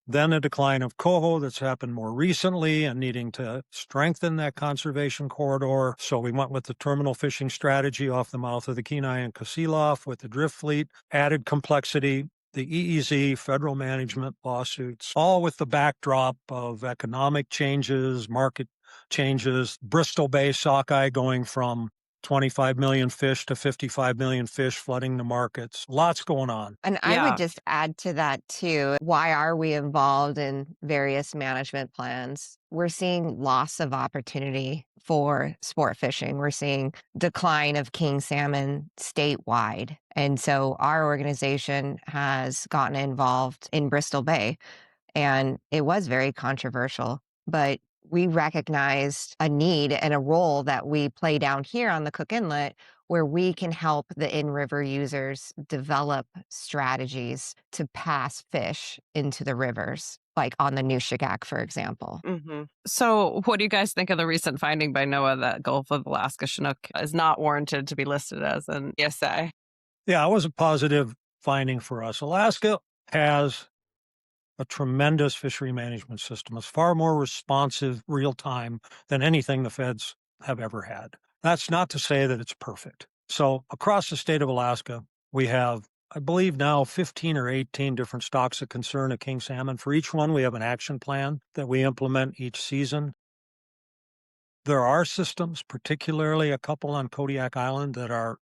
then a decline of coho that's happened more recently and needing to strengthen that conservation corridor. So we went with the terminal fishing strategy off the mouth of the Kenai and Kasilof with the drift fleet, added complexity, the EEZ, federal management lawsuits, all with the backdrop of economic changes, market changes, Bristol Bay sockeye going from 25 million fish to 55 million fish flooding the markets. Lots going on. And I would just add to that too. Why are we involved in various management plans? We're seeing loss of opportunity for sport fishing. We're seeing decline of king salmon statewide. And so our organization has gotten involved in Bristol Bay, and it was very controversial, but we recognized a need and a role that we play down here on the Cook Inlet, where we can help the in-river users develop strategies to pass fish into the rivers, like on the Nushagak, for example. So what do you guys think of the recent finding by NOAA that Gulf of Alaska Chinook is not warranted to be listed as an KRSA? Yeah, it was a positive finding for us. Alaska has a tremendous fishery management system. It's far more responsive, real time than anything the feds have ever had. That's not to say that it's perfect. So across the state of Alaska, we have, I believe now, 15 or 18 different stocks of concern of king salmon. For each one, we have an action plan that we implement each season. There are systems, particularly a couple on Kodiak Island, that are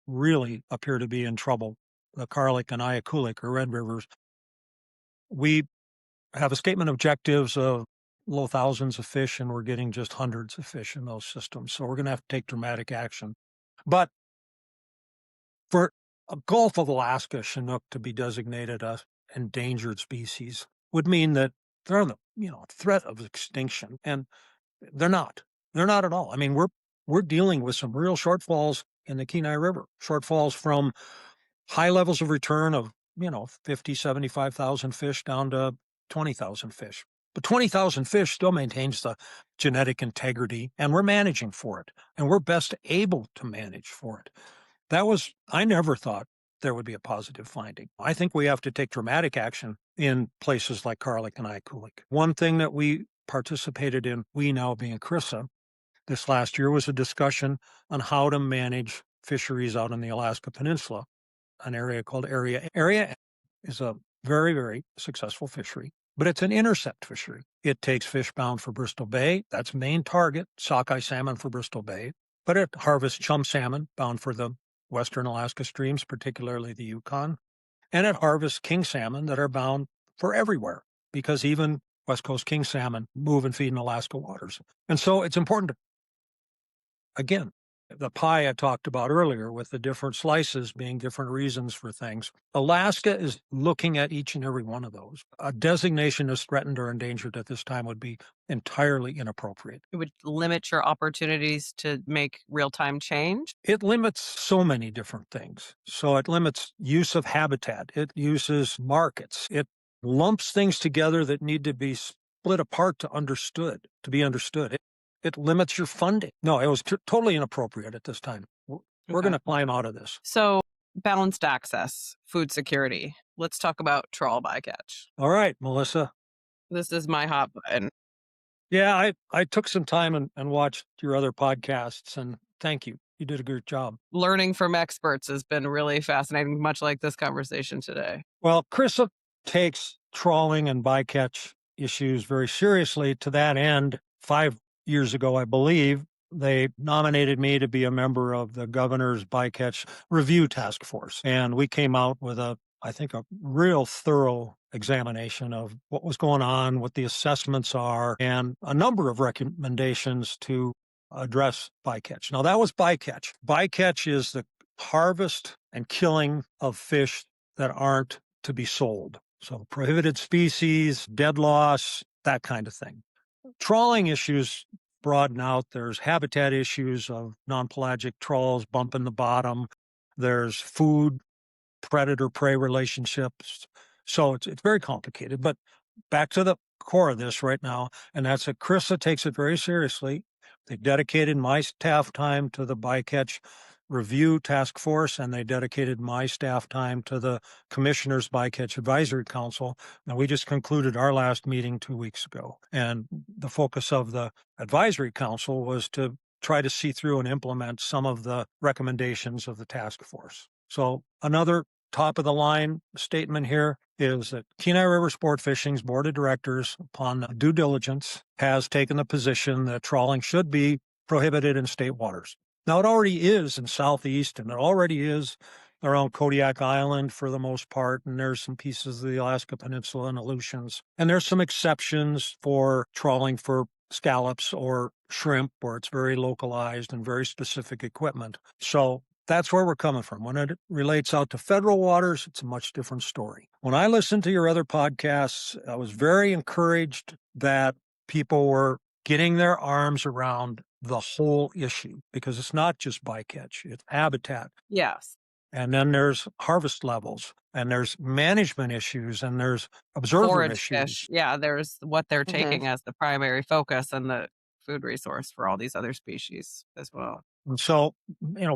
really appear to be in trouble. The Karlik and Ayakulik, or Red Rivers. We have escapement objectives of low thousands of fish, and we're getting just hundreds of fish in those systems. So we're going to have to take dramatic action. But for a Gulf of Alaska Chinook to be designated a endangered species would mean that they're on the threat of extinction, and they're not. They're not at all. I mean, we're dealing with some real shortfalls in the Kenai River, shortfalls from high levels of return of 50, 75,000 fish down to 20,000 fish. But 20,000 fish still maintains the genetic integrity, and we're managing for it, and we're best able to manage for it. I never thought there would be a positive finding. I think we have to take dramatic action in places like Karlik and Ayakulik. One thing that we participated in, we now being KRSA, this last year was a discussion on how to manage fisheries out in the Alaska Peninsula, an area called Area. Area is a very, very successful fishery, but it's an intercept fishery. It takes fish bound for Bristol Bay. That's main target, sockeye salmon for Bristol Bay. But it harvests chum salmon bound for the western Alaska streams, particularly the Yukon. And it harvests king salmon that are bound for everywhere, because even West Coast king salmon move and feed in Alaska waters. And so it's important to, again, the pie I talked about earlier with the different slices being different reasons for things. Alaska is looking at each and every one of those. A designation as threatened or endangered at this time would be entirely inappropriate. It would limit your opportunities to make real-time change? It limits so many different things. So it limits use of habitat. It uses markets. It lumps things together that need to be split apart to be understood. It limits your funding. No, it was totally inappropriate at this time. We're going to climb out of this. So balanced access, food security. let's talk about trawl bycatch. All right, Melissa. This is my hot button. Yeah, I took some time and watched your other podcasts, and thank you. You did a good job. Learning from experts has been really fascinating, much like this conversation today. Well, KRSA takes trawling and bycatch issues very seriously. To that end, 5 years ago, I believe, they nominated me to be a member of the governor's bycatch review task force. And we came out with I think, a real thorough examination of what was going on, what the assessments are, and a number of recommendations to address bycatch. Now, that was bycatch. Bycatch is the harvest and killing of fish that aren't to be sold. So prohibited species, dead loss, that kind of thing. Trawling issues broaden out. There's habitat issues of non-pelagic trawls bumping the bottom. There's food, predator-prey relationships. So it's very complicated. But back to the core of this right now, and that's that KRSA takes it very seriously. They dedicated my staff time to the bycatch review task force, and they dedicated my staff time to the Commissioner's Bycatch Advisory Council. Now, we just concluded our last meeting 2 weeks ago, and the focus of the Advisory Council was to try to see through and implement some of the recommendations of the task force. So another top of the line statement here is that Kenai River Sport Fishing's board of directors, upon due diligence, has taken the position that trawling should be prohibited in state waters. Now, it already is in Southeast, and it already is around Kodiak Island for the most part, and there's some pieces of the Alaska Peninsula and Aleutians. And there's some exceptions for trawling for scallops or shrimp, where it's very localized and very specific equipment. So that's where we're coming from. When it relates out to federal waters, it's a much different story. When I listened to your other podcasts, I was very encouraged that people were getting their arms around the whole issue, because it's not just bycatch, it's habitat. Yes. And then there's harvest levels, and there's management issues, and there's observer Forage issues. fish. Yeah, there's what they're Mhm. taking as the primary focus and the food resource for all these other species as well. And so,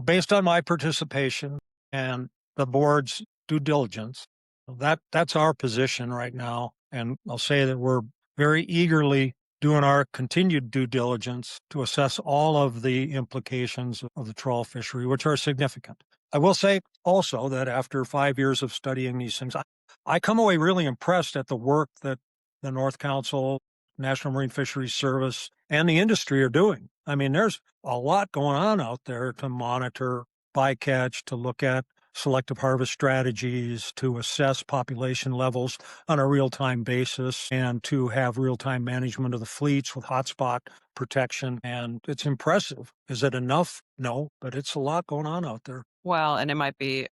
based on my participation and the board's due diligence, that's our position right now. And I'll say that we're very eagerly doing our continued due diligence to assess all of the implications of the trawl fishery, which are significant. I will say also that after 5 years of studying these things, I come away really impressed at the work that the North Council, National Marine Fisheries Service, and the industry are doing. I mean, there's a lot going on out there to monitor bycatch, to look at selective harvest strategies, to assess population levels on a real-time basis, and to have real-time management of the fleets with hotspot protection. And it's impressive. Is it enough? No, but it's a lot going on out there. Well, and it might be,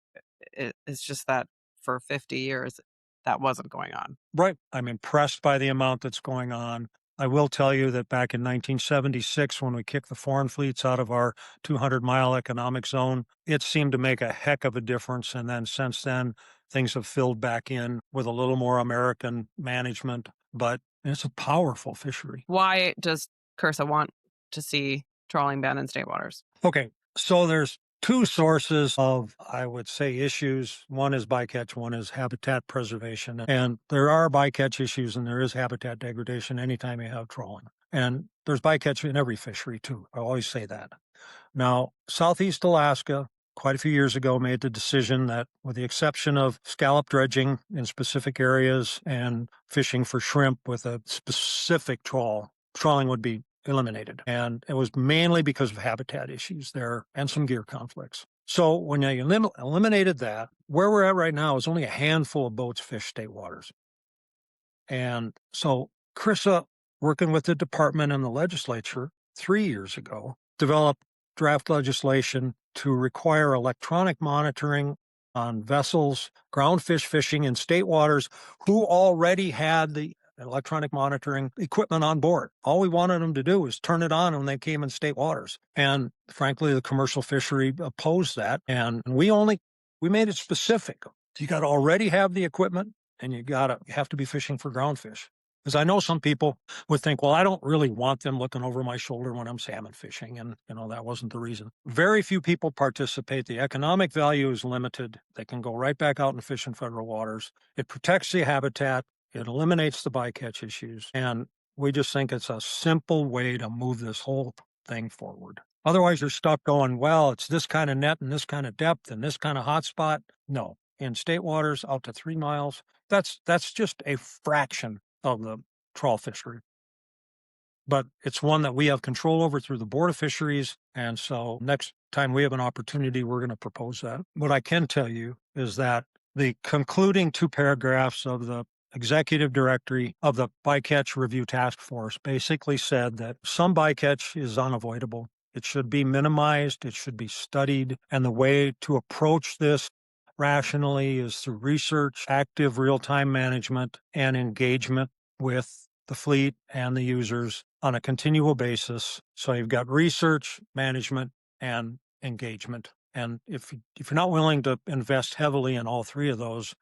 it's just that for 50 years, that wasn't going on. Right. I'm impressed by the amount that's going on. I will tell you that back in 1976, when we kicked the foreign fleets out of our 200-mile economic zone, it seemed to make a heck of a difference. And then since then, things have filled back in with a little more American management, but it's a powerful fishery. Why does KRSA want to see trawling ban in state waters? Okay, so there's two sources of, I would say, issues. One is bycatch, one is habitat preservation. And there are bycatch issues and there is habitat degradation anytime you have trawling. And there's bycatch in every fishery too. I always say that. Now, Southeast Alaska, quite a few years ago, made the decision that, with the exception of scallop dredging in specific areas and fishing for shrimp with a specific trawling would be eliminated. And it was mainly because of habitat issues there and some gear conflicts. So when you eliminated that, where we're at right now is only a handful of boats fish state waters. And so KRSA, working with the department and the legislature 3 years ago, developed draft legislation to require electronic monitoring on vessels, ground fish fishing in state waters who already had the electronic monitoring equipment on board. All we wanted them to do was turn it on when they came in state waters. And frankly, the commercial fishery opposed that. And we made it specific. You got to already have the equipment, and you have to be fishing for ground fish. Because I know some people would think, well, I don't really want them looking over my shoulder when I'm salmon fishing. And, that wasn't the reason. Very few people participate. The economic value is limited. They can go right back out and fish in federal waters. It protects the habitat. It eliminates the bycatch issues. And we just think it's a simple way to move this whole thing forward. Otherwise, you're stuck going, well, it's this kind of net and this kind of depth and this kind of hot spot. No, in state waters out to 3 miles, that's just a fraction of the trawl fishery. But it's one that we have control over through the Board of Fisheries. And so next time we have an opportunity, we're going to propose that. What I can tell you is that the concluding 2 paragraphs of the executive directory of the bycatch review task force basically said that some bycatch is unavoidable. It should be minimized. It should be studied. And the way to approach this rationally is through research, active real-time management, and engagement with the fleet and the users on a continual basis. So you've got research, management, and engagement. And if you're not willing to invest heavily in all 3 of those,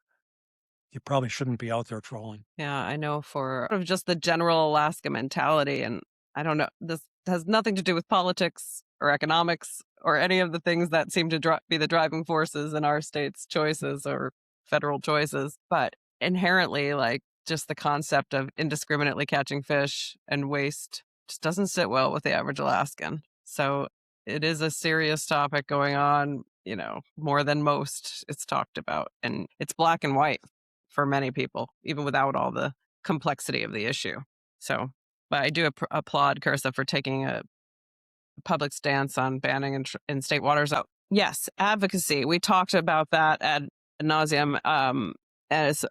you probably shouldn't be out there trolling. Yeah, I know for just the general Alaska mentality. And I don't know, this has nothing to do with politics or economics or any of the things that seem to be the driving forces in our state's choices or federal choices. But inherently, like, just the concept of indiscriminately catching fish and waste just doesn't sit well with the average Alaskan. So it is a serious topic going on, more than most it's talked about. And it's black and white for many people, even without all the complexity of the issue. So, but I do applaud KRSA for taking a public stance on banning in state waters. Yes, advocacy. We talked about that ad nauseum as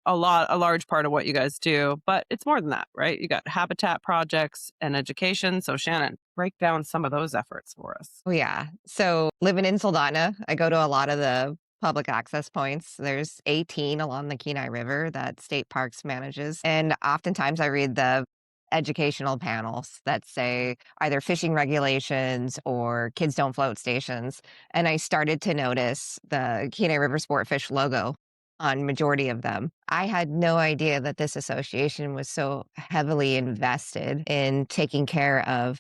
a large part of what you guys do, but it's more than that, right? You got habitat projects and education. So Shannon, break down some of those efforts for us. Oh, yeah. So living in Soldotna, I go to a lot of the public access points. There's 18 along the Kenai River that State Parks manages. And oftentimes I read the educational panels that say either fishing regulations or kids don't float stations. And I started to notice the Kenai River Sportfish logo on majority of them. I had no idea that this association was so heavily invested in taking care of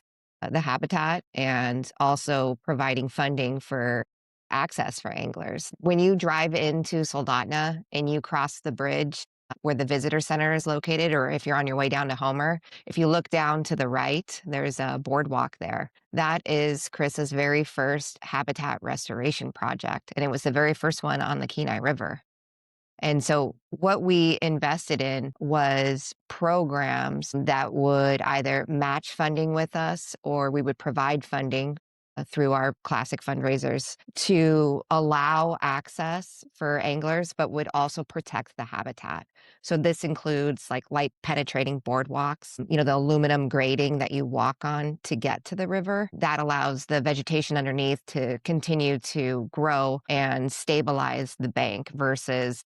the habitat and also providing funding for access for anglers. When you drive into Soldotna and you cross the bridge where the visitor center is located, or if you're on your way down to Homer, if you look down to the right, there's a boardwalk there. That is KRSA's very first habitat restoration project, and it was the very first one on the Kenai River. And so what we invested in was programs that would either match funding with us or we would provide funding through our classic fundraisers to allow access for anglers, but would also protect the habitat. So this includes like light penetrating boardwalks, the aluminum grating that you walk on to get to the river. That allows the vegetation underneath to continue to grow and stabilize the bank versus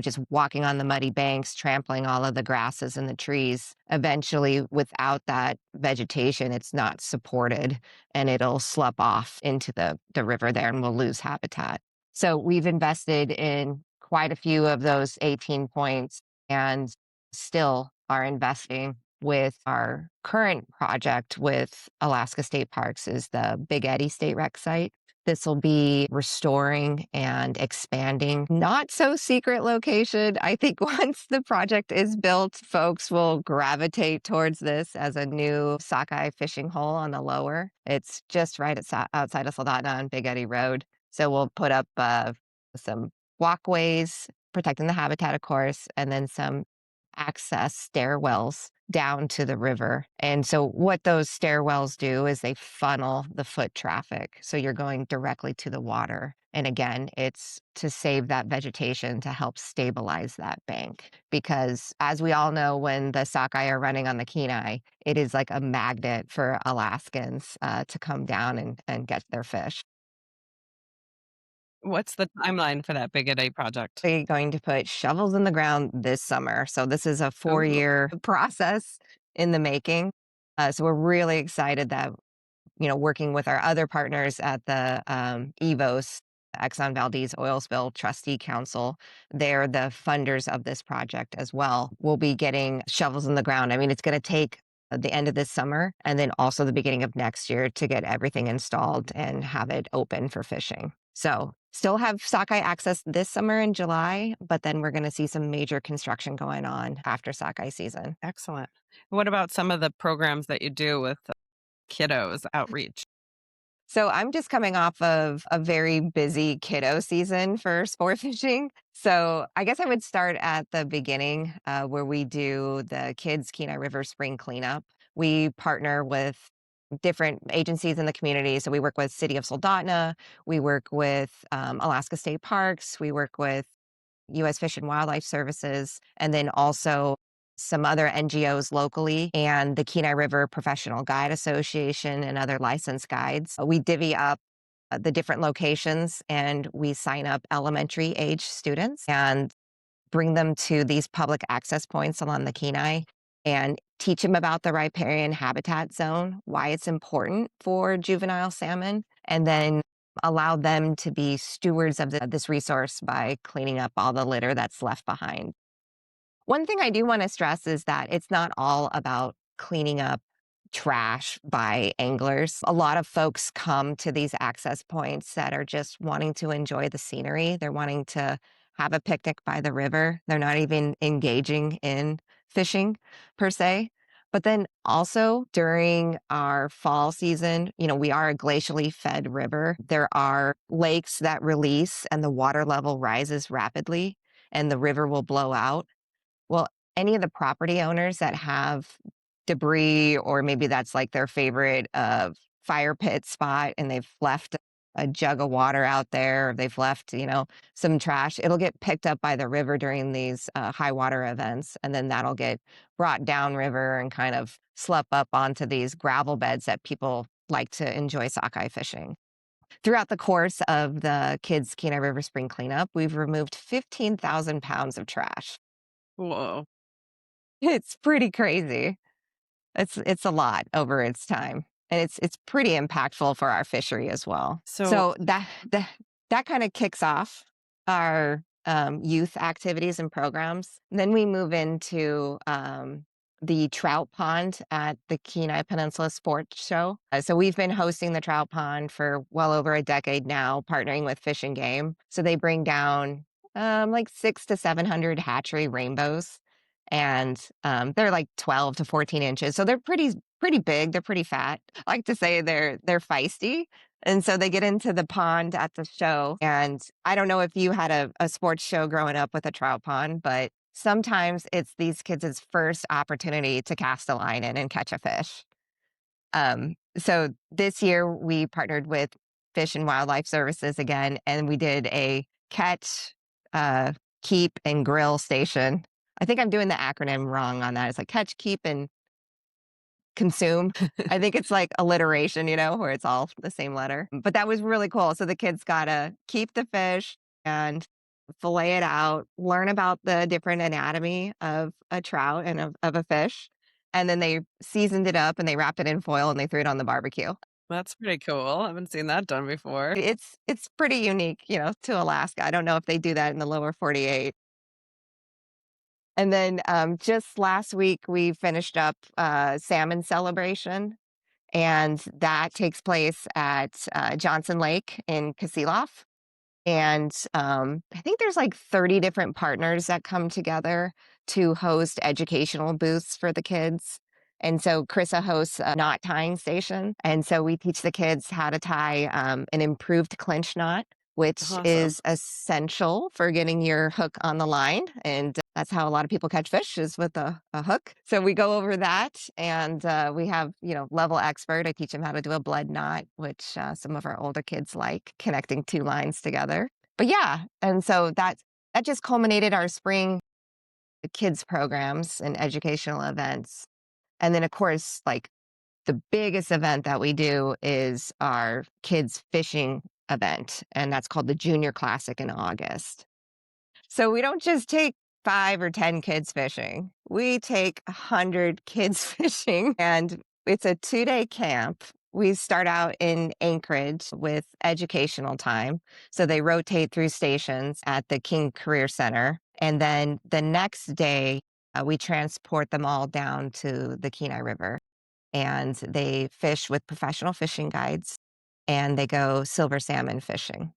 just walking on the muddy banks, trampling all of the grasses and the trees. Eventually, without that vegetation, it's not supported and it'll slough off into the river there and we'll lose habitat. So we've invested in quite a few of those 18 points and still are investing with our current project with Alaska State Parks is the Big Eddy State Rec site. This will be restoring and expanding, not so secret location. I think once the project is built, folks will gravitate towards this as a new sockeye fishing hole on the lower. It's just right outside of Soldotna on Big Eddy Road. So we'll put up some walkways, protecting the habitat, of course, and then some access stairwells down to the river. And so what those stairwells do is they funnel the foot traffic. So you're going directly to the water. And again, it's to save that vegetation to help stabilize that bank. Because as we all know, when the sockeye are running on the Kenai, it is like a magnet for Alaskans to come down and get their fish. What's the timeline for that Big Eddy project? They're going to put shovels in the ground this summer. So this is a 4-year process in the making. So we're really excited that, working with our other partners at the EVOS, Exxon Valdez Oil Spill Trustee Council, they're the funders of this project as well. We'll be getting shovels in the ground. I mean, it's going to take the end of this summer and then also the beginning of next year to get everything installed and have it open for fishing. So still have sockeye access this summer in July, but then we're going to see some major construction going on after sockeye season. Excellent. What about some of the programs that you do with kiddos outreach? So I'm just coming off of a very busy kiddo season for sport fishing. So I guess I would start at the beginning where we do the kids Kenai River spring cleanup. We partner with different agencies in the community. So we work with City of Soldotna, we work with Alaska State Parks, we work with U.S. Fish and Wildlife Services, and then also some other NGOs locally and the Kenai River Professional Guide Association and other licensed guides. We divvy up the different locations and we sign up elementary age students and bring them to these public access points along the Kenai and teach them about the riparian habitat zone, why it's important for juvenile salmon, and then allow them to be stewards of this resource by cleaning up all the litter that's left behind. One thing I do want to stress is that it's not all about cleaning up trash by anglers. A lot of folks come to these access points that are just wanting to enjoy the scenery. They're wanting to have a picnic by the river. They're not even engaging in fishing per se. But then also during our fall season, we are a glacially fed river. There are lakes that release and the water level rises rapidly and the river will blow out. Well, any of the property owners that have debris, or maybe that's like their favorite fire pit spot, and they've left a jug of water out there, or they've left, some trash, it'll get picked up by the river during these high water events. And then that'll get brought downriver and kind of slip up onto these gravel beds that people like to enjoy sockeye fishing. Throughout the course of the Kids Kenai River Spring Cleanup, we've removed 15,000 pounds of trash. Whoa. It's pretty crazy. It's a lot over its time, and it's pretty impactful for our fishery as well. So So that kind of kicks off our youth activities and programs. Then we move into the trout pond at the Kenai Peninsula Sports Show. So we've been hosting the trout pond for well over a decade now, partnering with Fish and Game. So they bring down like 600 to 700 hatchery rainbows, and they're like 12 to 14 inches. So they're pretty big. They're pretty fat. I like to say they're feisty. And so they get into the pond at the show. And I don't know if you had a sports show growing up with a trout pond, but sometimes it's these kids' first opportunity to cast a line in and catch a fish. So this year we partnered with Fish and Wildlife Services again, and we did a catch, keep, and grill station. I think I'm doing the acronym wrong on that. It's like catch, keep, and consume. I think it's like alliteration, where it's all the same letter. But that was really cool. So the kids got to keep the fish and fillet it out, learn about the different anatomy of a trout and of a fish. And then they seasoned it up and they wrapped it in foil and they threw it on the barbecue. that's pretty cool. I haven't seen that done before. It's pretty unique, to Alaska. I don't know if they do that in the lower 48. And then just last week, we finished up salmon celebration, and that takes place at Johnson Lake in Kasilof. And I think there's like 30 different partners that come together to host educational booths for the kids. And so KRSA hosts a knot tying station. And so we teach the kids how to tie an improved clinch knot, which Awesome. is essential for getting your hook on the line. And that's how a lot of people catch fish, is with a hook. So we go over that, and we have, level expert. I teach them how to do a blood knot, which some of our older kids like, connecting two lines together. But yeah, and so that just culminated our spring kids programs and educational events. And then, of course, like the biggest event that we do is our kids fishing event, and that's called the Junior Classic in August. So we don't just take 5 or 10 kids fishing. We take 100 kids fishing, and it's a 2-day camp. We start out in Anchorage with educational time. So they rotate through stations at the King Career Center. And then the next day, we transport them all down to the Kenai River and they fish with professional fishing guides and they go silver salmon fishing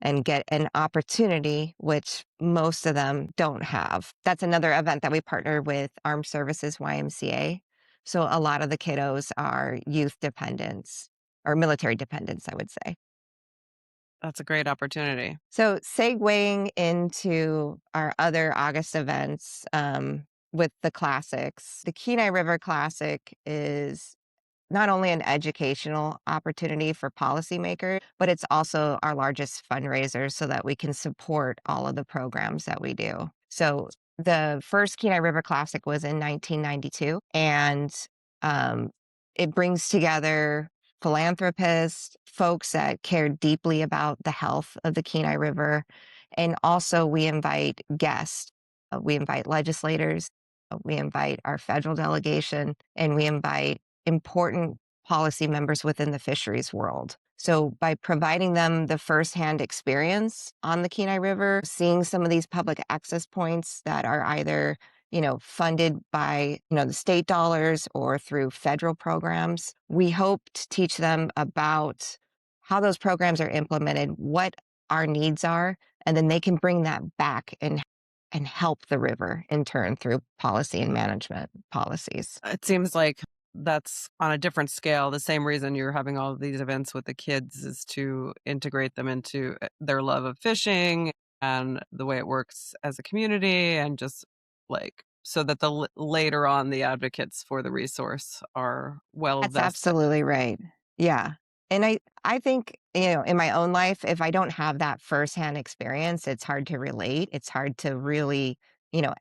and get an opportunity which most of them don't have. That's another event that we partner with Armed Services YMCA. So a lot of the kiddos are youth dependents or military dependents, I would say. That's a great opportunity. So segueing into our other August events with the classics, the Kenai River Classic is not only an educational opportunity for policymakers, but it's also our largest fundraiser so that we can support all of the programs that we do. So the first Kenai River Classic was in 1992, and um, it brings together philanthropists, folks that care deeply about the health of the Kenai River, and also we invite guests. We invite legislators, we invite our federal delegation, and we invite important policy members within the fisheries world. So by providing them the firsthand experience on the Kenai River, seeing some of these public access points that are either, funded by, the state dollars or through federal programs, we hope to teach them about how those programs are implemented, what our needs are, and then they can bring that back and help the river in turn through policy and management policies. It seems like that's on a different scale. The same reason you're having all of these events with the kids is to integrate them into their love of fishing and the way it works as a community, and just like so that later on the advocates for the resource are well That's vested. absolutely right. Yeah. And I think, in my own life, if I don't have that firsthand experience, it's hard to relate. It's hard to really,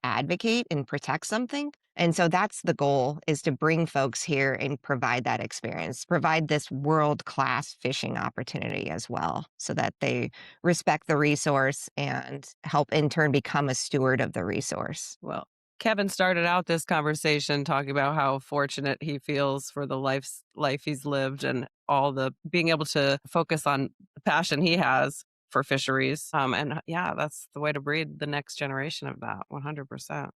advocate and protect something. And so that's the goal, is to bring folks here and provide that experience, provide this world-class fishing opportunity as well, so that they respect the resource and help in turn become a steward of the resource. Well, Kevin started out this conversation talking about how fortunate he feels for the life he's lived and all the being able to focus on the passion he has for fisheries. And yeah, that's the way to breed the next generation of that 100%.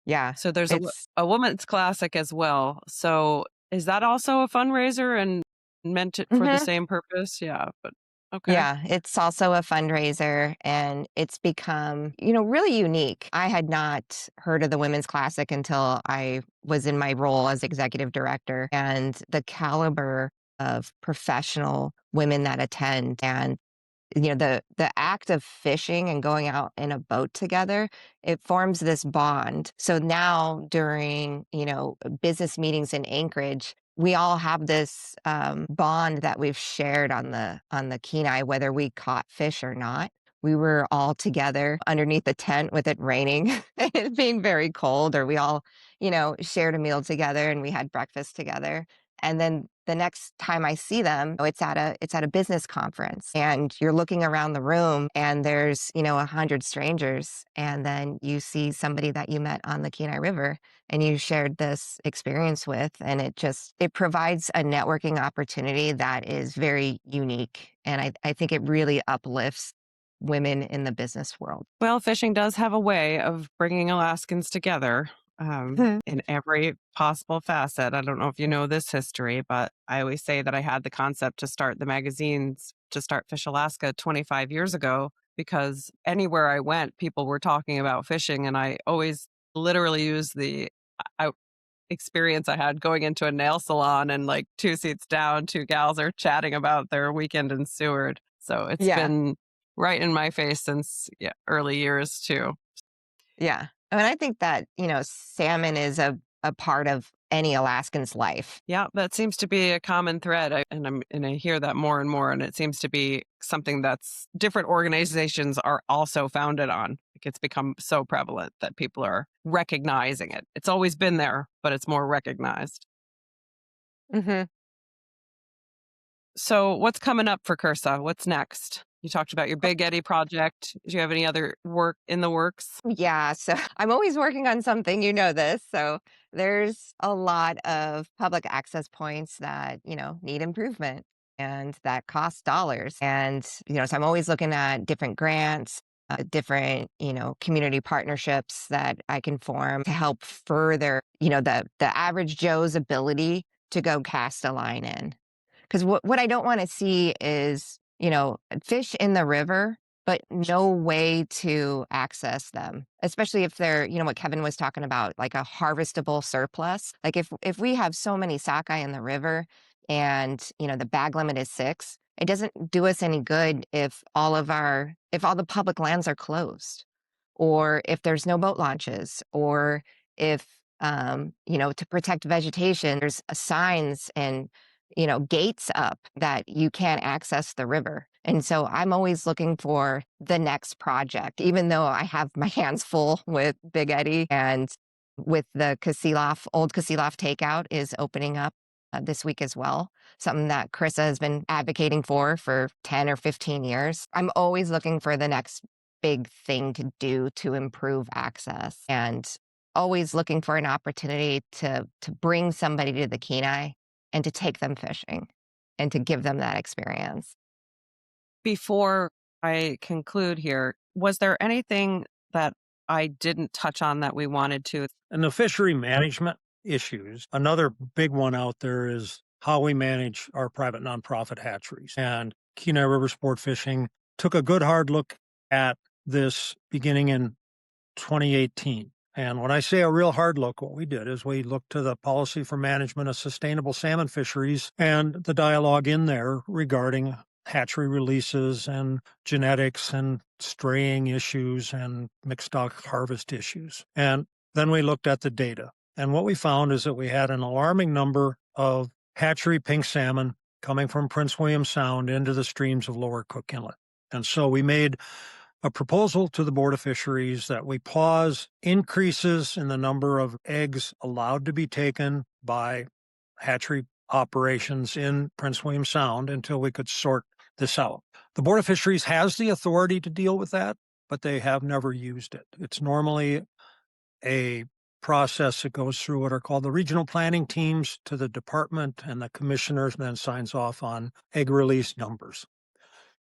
Yeah. So there's It's a women's classic as well. So is that also a fundraiser and meant it for the Mhm. same purpose? Yeah, but okay. Yeah, it's also a fundraiser and it's become, really unique. I had not heard of the Women's Classic until I was in my role as executive director, and the caliber of professional women that attend, and the act of fishing and going out in a boat together, it forms this bond. So now during, business meetings in Anchorage, we all have this bond that we've shared on the Kenai, whether we caught fish or not. We were all together underneath the tent with it raining and it being very cold, or we all, shared a meal together and we had breakfast together. And then the next time I see them, it's at a business conference, and you're looking around the room and there's, 100 strangers. And then you see somebody that you met on the Kenai River and you shared this experience with. And it provides a networking opportunity that is very unique. And I think it really uplifts women in the business world. Well, fishing does have a way of bringing Alaskans together in every possible facet. I don't know if you know this history, but I always say that I had the concept to start the magazines, to start Fish Alaska 25 years ago, because anywhere I went, people were talking about fishing. And I always literally used the experience I had going into a nail salon, and like 2 seats down, two gals are chatting about their weekend in Seward. So it's Yeah. been right in my face since early years too. Yeah. I mean, I think that, salmon is a part of any Alaskan's life. Yeah, that seems to be a common thread. I hear that more and more, and it seems to be something that's different organizations are also founded on. Like, it's become so prevalent that people are recognizing it. It's always been there, but it's more recognized. Hmm. So what's coming up for KRSA? What's next? You talked about your Big Eddy project. Do you have any other work in the works? Yeah. So I'm always working on something, this. So There's a lot of public access points that, need improvement and that cost dollars. And, so I'm always looking at different grants, different, community partnerships that I can form to help further, the average Joe's ability to go cast a line in. Because what I don't want to see is, fish in the river, but no way to access them, especially if they're, what Kevin was talking about, like a harvestable surplus. Like if we have so many sockeye in the river and, the bag limit is 6, it doesn't do us any good if all the public lands are closed, or if there's no boat launches, or if, to protect vegetation, there's signs and gates up that you can't access the river. And so I'm always looking for the next project, even though I have my hands full with Big Eddie and with the old Kasilof takeout is opening up this week as well. Something that KRSA has been advocating for 10 or 15 years. I'm always looking for the next big thing to do to improve access, and always looking for an opportunity to bring somebody to the Kenai and to take them fishing and to give them that experience. Before I conclude here, was there anything that I didn't touch on that we wanted to? And the fishery management issues, another big one out there is how we manage our private nonprofit hatcheries. And Kenai River Sportfishing took a good hard look at this beginning in 2018. And when I say a real hard look, what we did is we looked to the policy for management of sustainable salmon fisheries and the dialogue in there regarding hatchery releases and genetics and straying issues and mixed stock harvest issues. And then we looked at the data. And what we found is that we had an alarming number of hatchery pink salmon coming from Prince William Sound into the streams of Lower Cook Inlet. And so we made a proposal to the Board of Fisheries that we pause increases in the number of eggs allowed to be taken by hatchery operations in Prince William Sound until we could sort this out. The Board of Fisheries has the authority to deal with that, but they have never used it. It's normally a process that goes through what are called the regional planning teams to the department, and the commissioner then signs off on egg release numbers.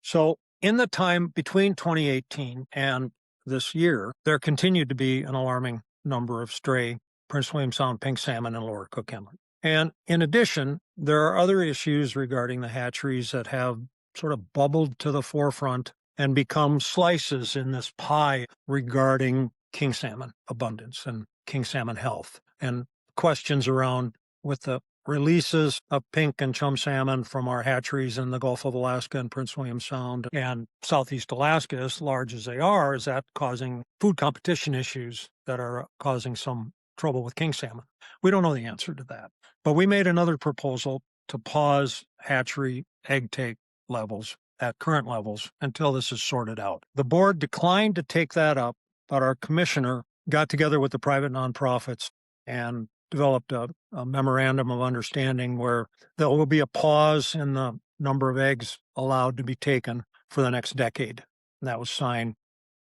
So in the time between 2018 and this year, there continued to be an alarming number of stray Prince William Sound pink salmon in Lower Cook Inlet. And in addition, there are other issues regarding the hatcheries that have sort of bubbled to the forefront and become slices in this pie regarding king salmon abundance and king salmon health, and questions around with the releases of pink and chum salmon from our hatcheries in the Gulf of Alaska and Prince William Sound and Southeast Alaska, as large as they are, is that causing food competition issues that are causing some trouble with king salmon? We don't know the answer to that. But we made another proposal to pause hatchery egg take levels at current levels until this is sorted out. The board declined to take that up, but our commissioner got together with the private nonprofits and developed a memorandum of understanding where there will be a pause in the number of eggs allowed to be taken for the next decade. And that was signed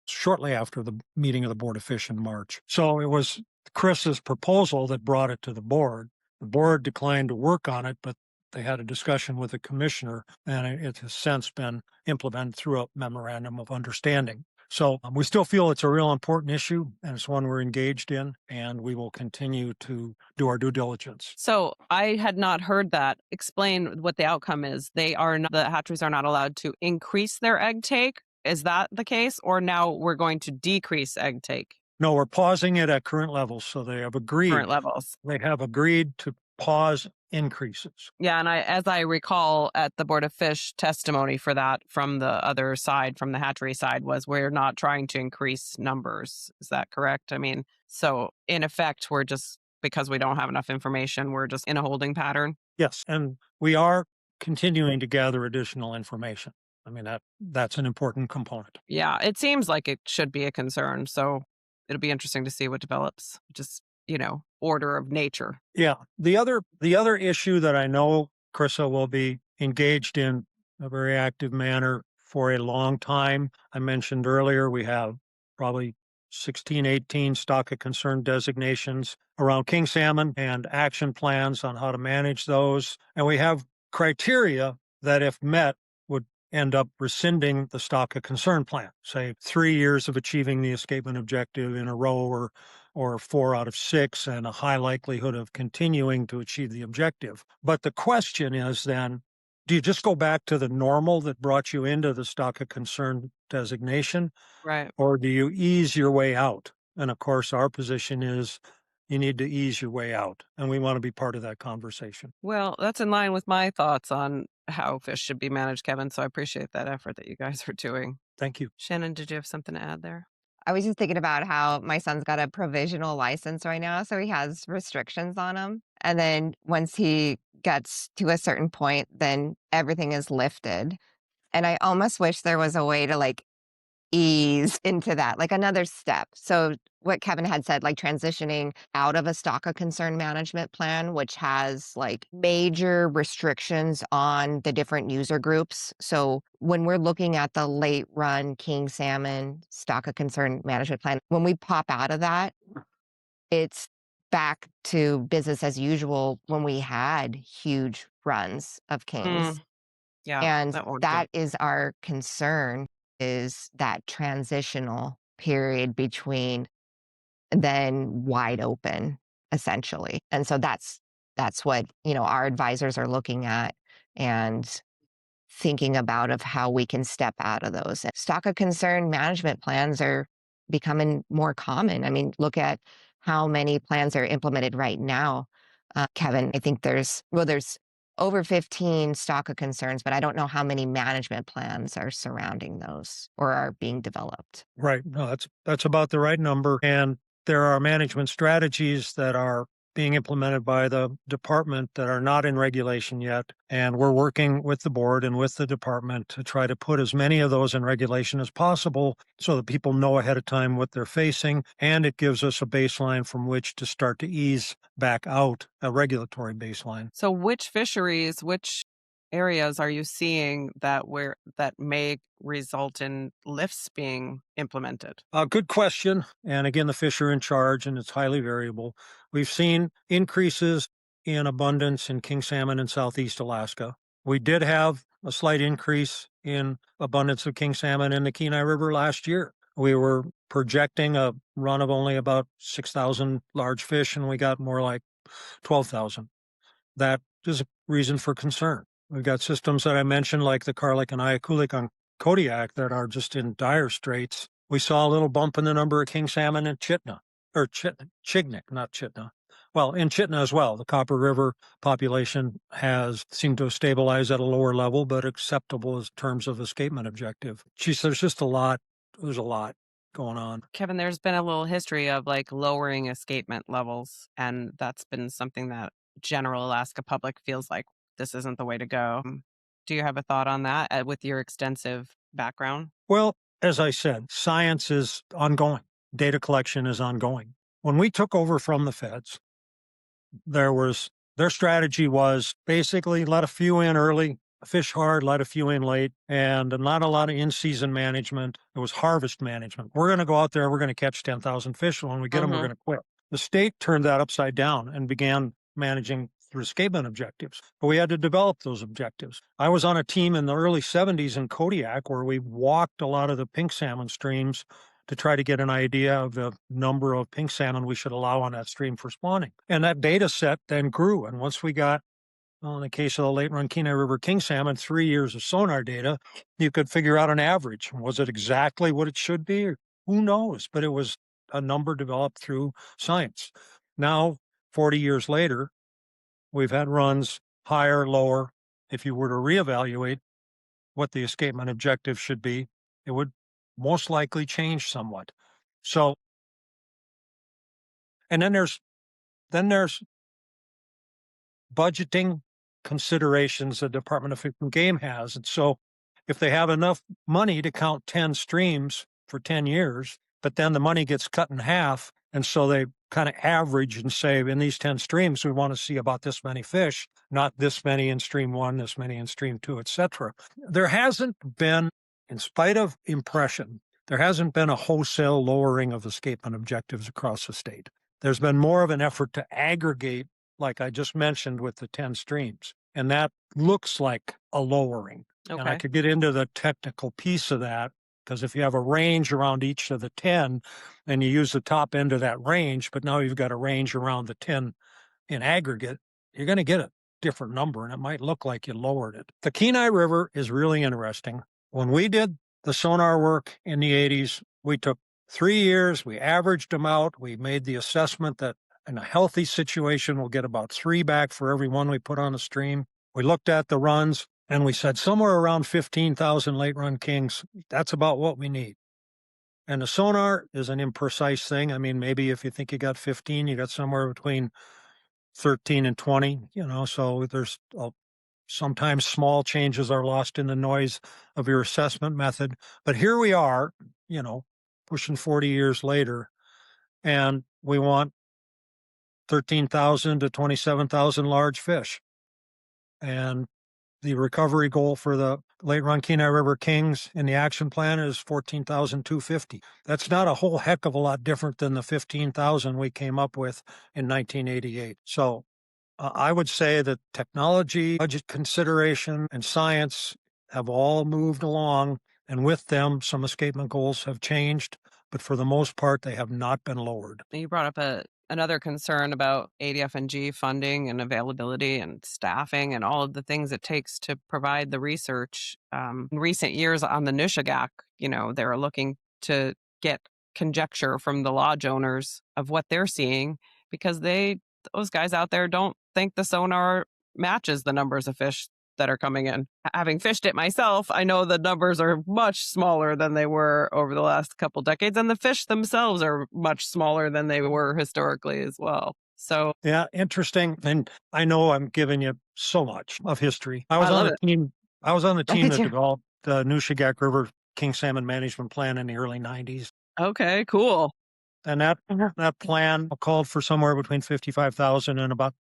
shortly after the meeting of the Board of Fish in March. So it was KRSA's proposal that brought it to the board. The board declined to work on it, but they had a discussion with the commissioner, and it has since been implemented through a memorandum of understanding. So we still feel it's a real important issue, and it's one we're engaged in, and we will continue to do our due diligence. So I had not heard that. Explain what the outcome is. The hatcheries are not allowed to increase their egg take. Is that the case? Or now we're going to decrease egg take? No, we're pausing it at current levels. So they have agreed. Current levels. They have agreed to pause increases. Yeah, and as I recall at the Board of Fish testimony for that from the other side, from the hatchery side, was we're not trying to increase numbers. Is that correct? I mean, so in effect, we're just, because we don't have enough information, we're just in a holding pattern? Yes, and we are continuing to gather additional information. I mean, that's an important component. Yeah, it seems like it should be a concern. So it'll be interesting to see what develops. Just, order of nature. Yeah. The other issue that I know KRSA will be engaged in a very active manner for a long time. I mentioned earlier, we have probably 16, 18 stock of concern designations around king salmon and action plans on how to manage those. And we have criteria that, if met, would end up rescinding the stock of concern plan, say 3 years of achieving the escapement objective in a row, or 4 out of 6, and a high likelihood of continuing to achieve the objective. But the question is then, do you just go back to the normal that brought you into the stock of concern designation? Right. Or do you ease your way out? And of course, our position is you need to ease your way out, and we want to be part of that conversation. Well, that's in line with my thoughts on how fish should be managed, Kevin. So I appreciate that effort that you guys are doing. Thank you. Shannon, did you have something to add there? I was just thinking about how my son's got a provisional license right now, so he has restrictions on him. And then once he gets to a certain point, then everything is lifted. And I almost wish there was a way to like ease into that, like another step. So what Kevin had said, like transitioning out of a stock of concern management plan, which has like major restrictions on the different user groups. So when we're looking at the late run king salmon stock of concern management plan, when we pop out of that, it's back to business as usual when we had huge runs of kings. Yeah, And that won't that is our concern, is that transitional period between then wide open, essentially. And so that's what, our advisors are looking at and thinking about of how we can step out of those. Stock of concern management plans are becoming more common. I mean, look at how many plans are implemented right now. Kevin, I think there's over 15 stock of concerns, but I don't know how many management plans are surrounding those or are being developed. Right. No, that's about the right number. And there are management strategies that are being implemented by the department that are not in regulation yet. And we're working with the board and with the department to try to put as many of those in regulation as possible so that people know ahead of time what they're facing. And it gives us a baseline from which to start to ease back out, a regulatory baseline. So which fisheries, which areas are you seeing that may result in lifts being implemented? Good question. And again, the fish are in charge, and it's highly variable. We've seen increases in abundance in king salmon in Southeast Alaska. We did have a slight increase in abundance of king salmon in the Kenai River last year. We were projecting a run of only about 6,000 large fish, and we got more like 12,000. That is a reason for concern. We've got systems that I mentioned, like the Carlick and Iakulik on Kodiak, that are just in dire straits. We saw a little bump in the number of king salmon in Chitna, or Chignik, not Chitna. Well, in Chitna as well, the Copper River population has seemed to have stabilized at a lower level, but acceptable in terms of escapement objective. Geez, there's a lot going on. Kevin, there's been a little history of like lowering escapement levels, and that's been something that general Alaska public feels like this isn't the way to go. Do you have a thought on that with your extensive background? Well, as I said, science is ongoing. Data collection is ongoing. When we took over from the feds, their strategy was basically let a few in early, fish hard, let a few in late, and not a lot of in-season management. It was harvest management. We're going to go out there, we're going to catch 10,000 fish. When we get them, we're going to quit. The state turned that upside down and began managing through escapement objectives. But we had to develop those objectives. I was on a team in the early 70s in Kodiak where we walked a lot of the pink salmon streams to try to get an idea of the number of pink salmon we should allow on that stream for spawning. And that data set then grew. And once we got, in the case of the late run Kenai River king salmon, 3 years of sonar data, you could figure out an average. Was it exactly what it should be? Who knows? But it was a number developed through science. Now, 40 years later, we've had runs higher, lower. If you were to reevaluate what the escapement objective should be, it would most likely change somewhat. So, and then there's budgeting considerations the Department of Fish and Game has. And so if they have enough money to count 10 streams for 10 years, but then the money gets cut in half, and so they kind of average and say, in these 10 streams, we want to see about this many fish, not this many in stream 1, this many in stream 2, etc. There hasn't been, in spite of impression, there hasn't been a wholesale lowering of escapement objectives across the state. There's been more of an effort to aggregate, like I just mentioned with the 10 streams, and that looks like a lowering. And I Okay. could get into the technical piece of that, because if you have a range around each of the 10 and you use the top end of that range, but now you've got a range around the 10 in aggregate, you're going to get a different number, and it might look like you lowered it. The Kenai River is really interesting. When we did the sonar work in the 80s, we took 3 years, we averaged them out, we made the assessment that in a healthy situation, we'll get about 3 back for every one we put on the stream. We looked at the runs, and we said somewhere around 15,000 late run kings, that's about what we need. And the sonar is an imprecise thing. I mean, maybe if you think you got 15, you got somewhere between 13 and 20, so there's sometimes small changes are lost in the noise of your assessment method. But here we are, pushing 40 years later, and we want 13,000 to 27,000 large fish. And the recovery goal for the late run Kenai River Kings in the action plan is 14,250. That's not a whole heck of a lot different than the 15,000 we came up with in 1988. So I would say that technology, budget consideration, and science have all moved along, and with them, some escapement goals have changed, but for the most part, they have not been lowered. You brought up another concern about ADF&G funding and availability and staffing and all of the things it takes to provide the research. In recent years on the Nushagak, they're looking to get conjecture from the lodge owners of what they're seeing, because those guys out there don't think the sonar matches the numbers of fish that are coming in. Having fished it myself, I know the numbers are much smaller than they were over the last couple decades, and the fish themselves are much smaller than they were historically as well. So yeah, interesting. And I know I'm giving you so much of history. I was I on love the team. I was on the team that too. developed the Nushagak River King Salmon Management Plan in the early 90s. Okay, cool. And that plan called for somewhere between 55,000 and about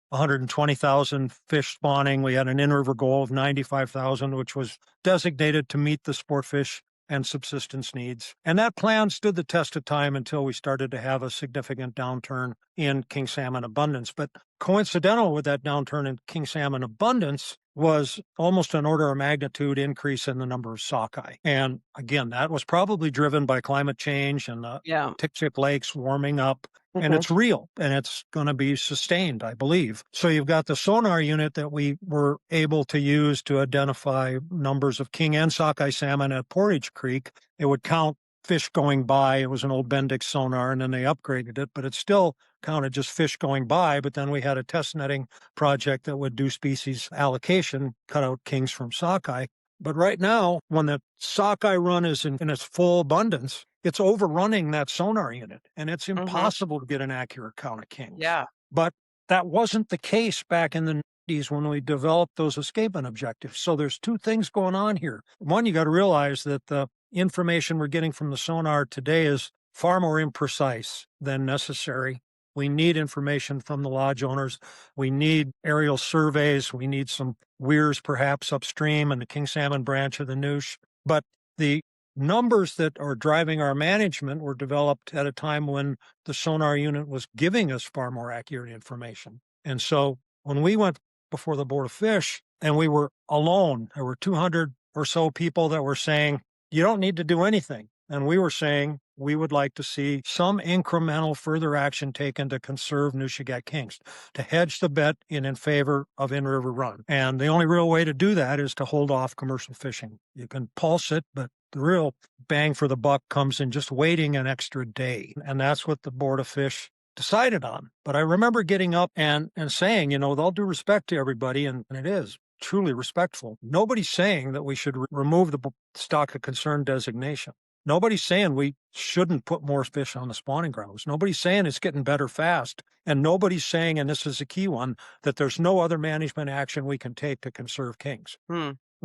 120,000 fish spawning. We had an in-river goal of 95,000, which was designated to meet the sport fish and subsistence needs. And that plan stood the test of time until we started to have a significant downturn in king salmon abundance. But coincidental with that downturn in king salmon abundance was almost an order of magnitude increase in the number of sockeye. And again, that was probably driven by climate change and the Tikchik lakes warming up. And it's real, and it's going to be sustained, I believe. So you've got the sonar unit that we were able to use to identify numbers of king and sockeye salmon at Portage Creek. It would count fish going by. It was an old Bendix sonar, and then they upgraded it, but it still counted just fish going by. But then we had a test netting project that would do species allocation, cut out kings from sockeye. But right now, when the sockeye run is in its full abundance, it's overrunning that sonar unit, and it's impossible to get an accurate count of kings. Yeah. But that wasn't the case back in the 90s when we developed those escapement objectives. So there's two things going on here. One, you got to realize that the information we're getting from the sonar today is far more imprecise than necessary. We need information from the lodge owners. We need aerial surveys. We need some weirs perhaps upstream in the king salmon branch of the Noosh. But the numbers that are driving our management were developed at a time when the sonar unit was giving us far more accurate information. And so when we went before the Board of Fish and we were alone, there were 200 or so people that were saying, you don't need to do anything. And we were saying, we would like to see some incremental further action taken to conserve Nushagak kings, to hedge the bet in favor of in-river run. And the only real way to do that is to hold off commercial fishing. You can pulse it, but the real bang for the buck comes in just waiting an extra day. And that's what the Board of Fish decided on. But I remember getting up and saying, with all due respect to everybody, and it is truly respectful, nobody's saying that we should remove the stock of concern designation. Nobody's saying we shouldn't put more fish on the spawning grounds. Nobody's saying it's getting better fast. And nobody's saying, and this is a key one, that there's no other management action we can take to conserve kings.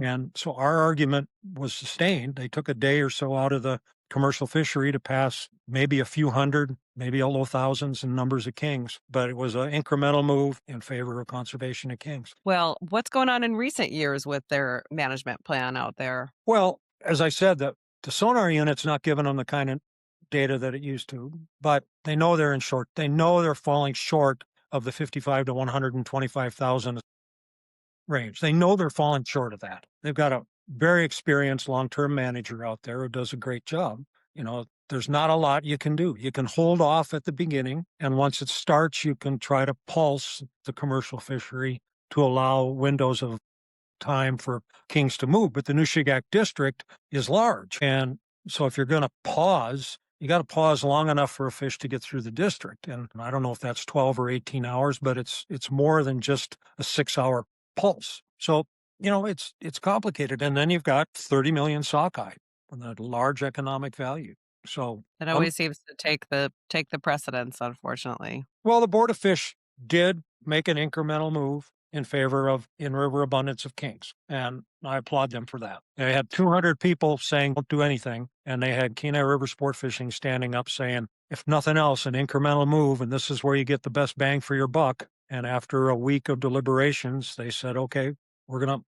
And so our argument was sustained. They took a day or so out of the commercial fishery to pass maybe a few hundred, maybe a low thousands in numbers of kings, but it was an incremental move in favor of conservation of kings. Well, what's going on in recent years with their management plan out there? Well, as I said, The sonar unit's not giving them the kind of data that it used to, but they know they're in short. They know they're falling short of the 55 to 125,000 range. They know they're falling short of that. They've got a very experienced long-term manager out there who does a great job. There's not a lot you can do. You can hold off at the beginning, and once it starts, you can try to pulse the commercial fishery to allow windows of time for kings to move. But the Nushagak district is large. And so if you're going to pause, you got to pause long enough for a fish to get through the district. And I don't know if that's 12 or 18 hours, but it's more than just a 6-hour pulse. So, it's complicated. And then you've got 30 million sockeye with a large economic value. So It always seems to take the precedence, unfortunately. well, the Board of Fish did make an incremental move in favor of in-river abundance of kings, and I applaud them for that. They had 200 people saying don't do anything, and they had Kenai River Sportfishing standing up saying, if nothing else, an incremental move, and this is where you get the best bang for your buck. And after a week of deliberations, they said, okay, we're gonna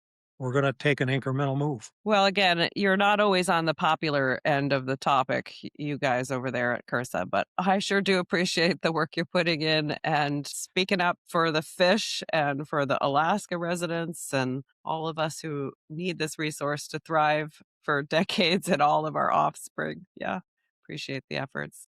take an incremental move. Well, again, you're not always on the popular end of the topic, you guys over there at KRSA, but I sure do appreciate the work you're putting in and speaking up for the fish and for the Alaska residents and all of us who need this resource to thrive for decades and all of our offspring. Yeah, appreciate the efforts.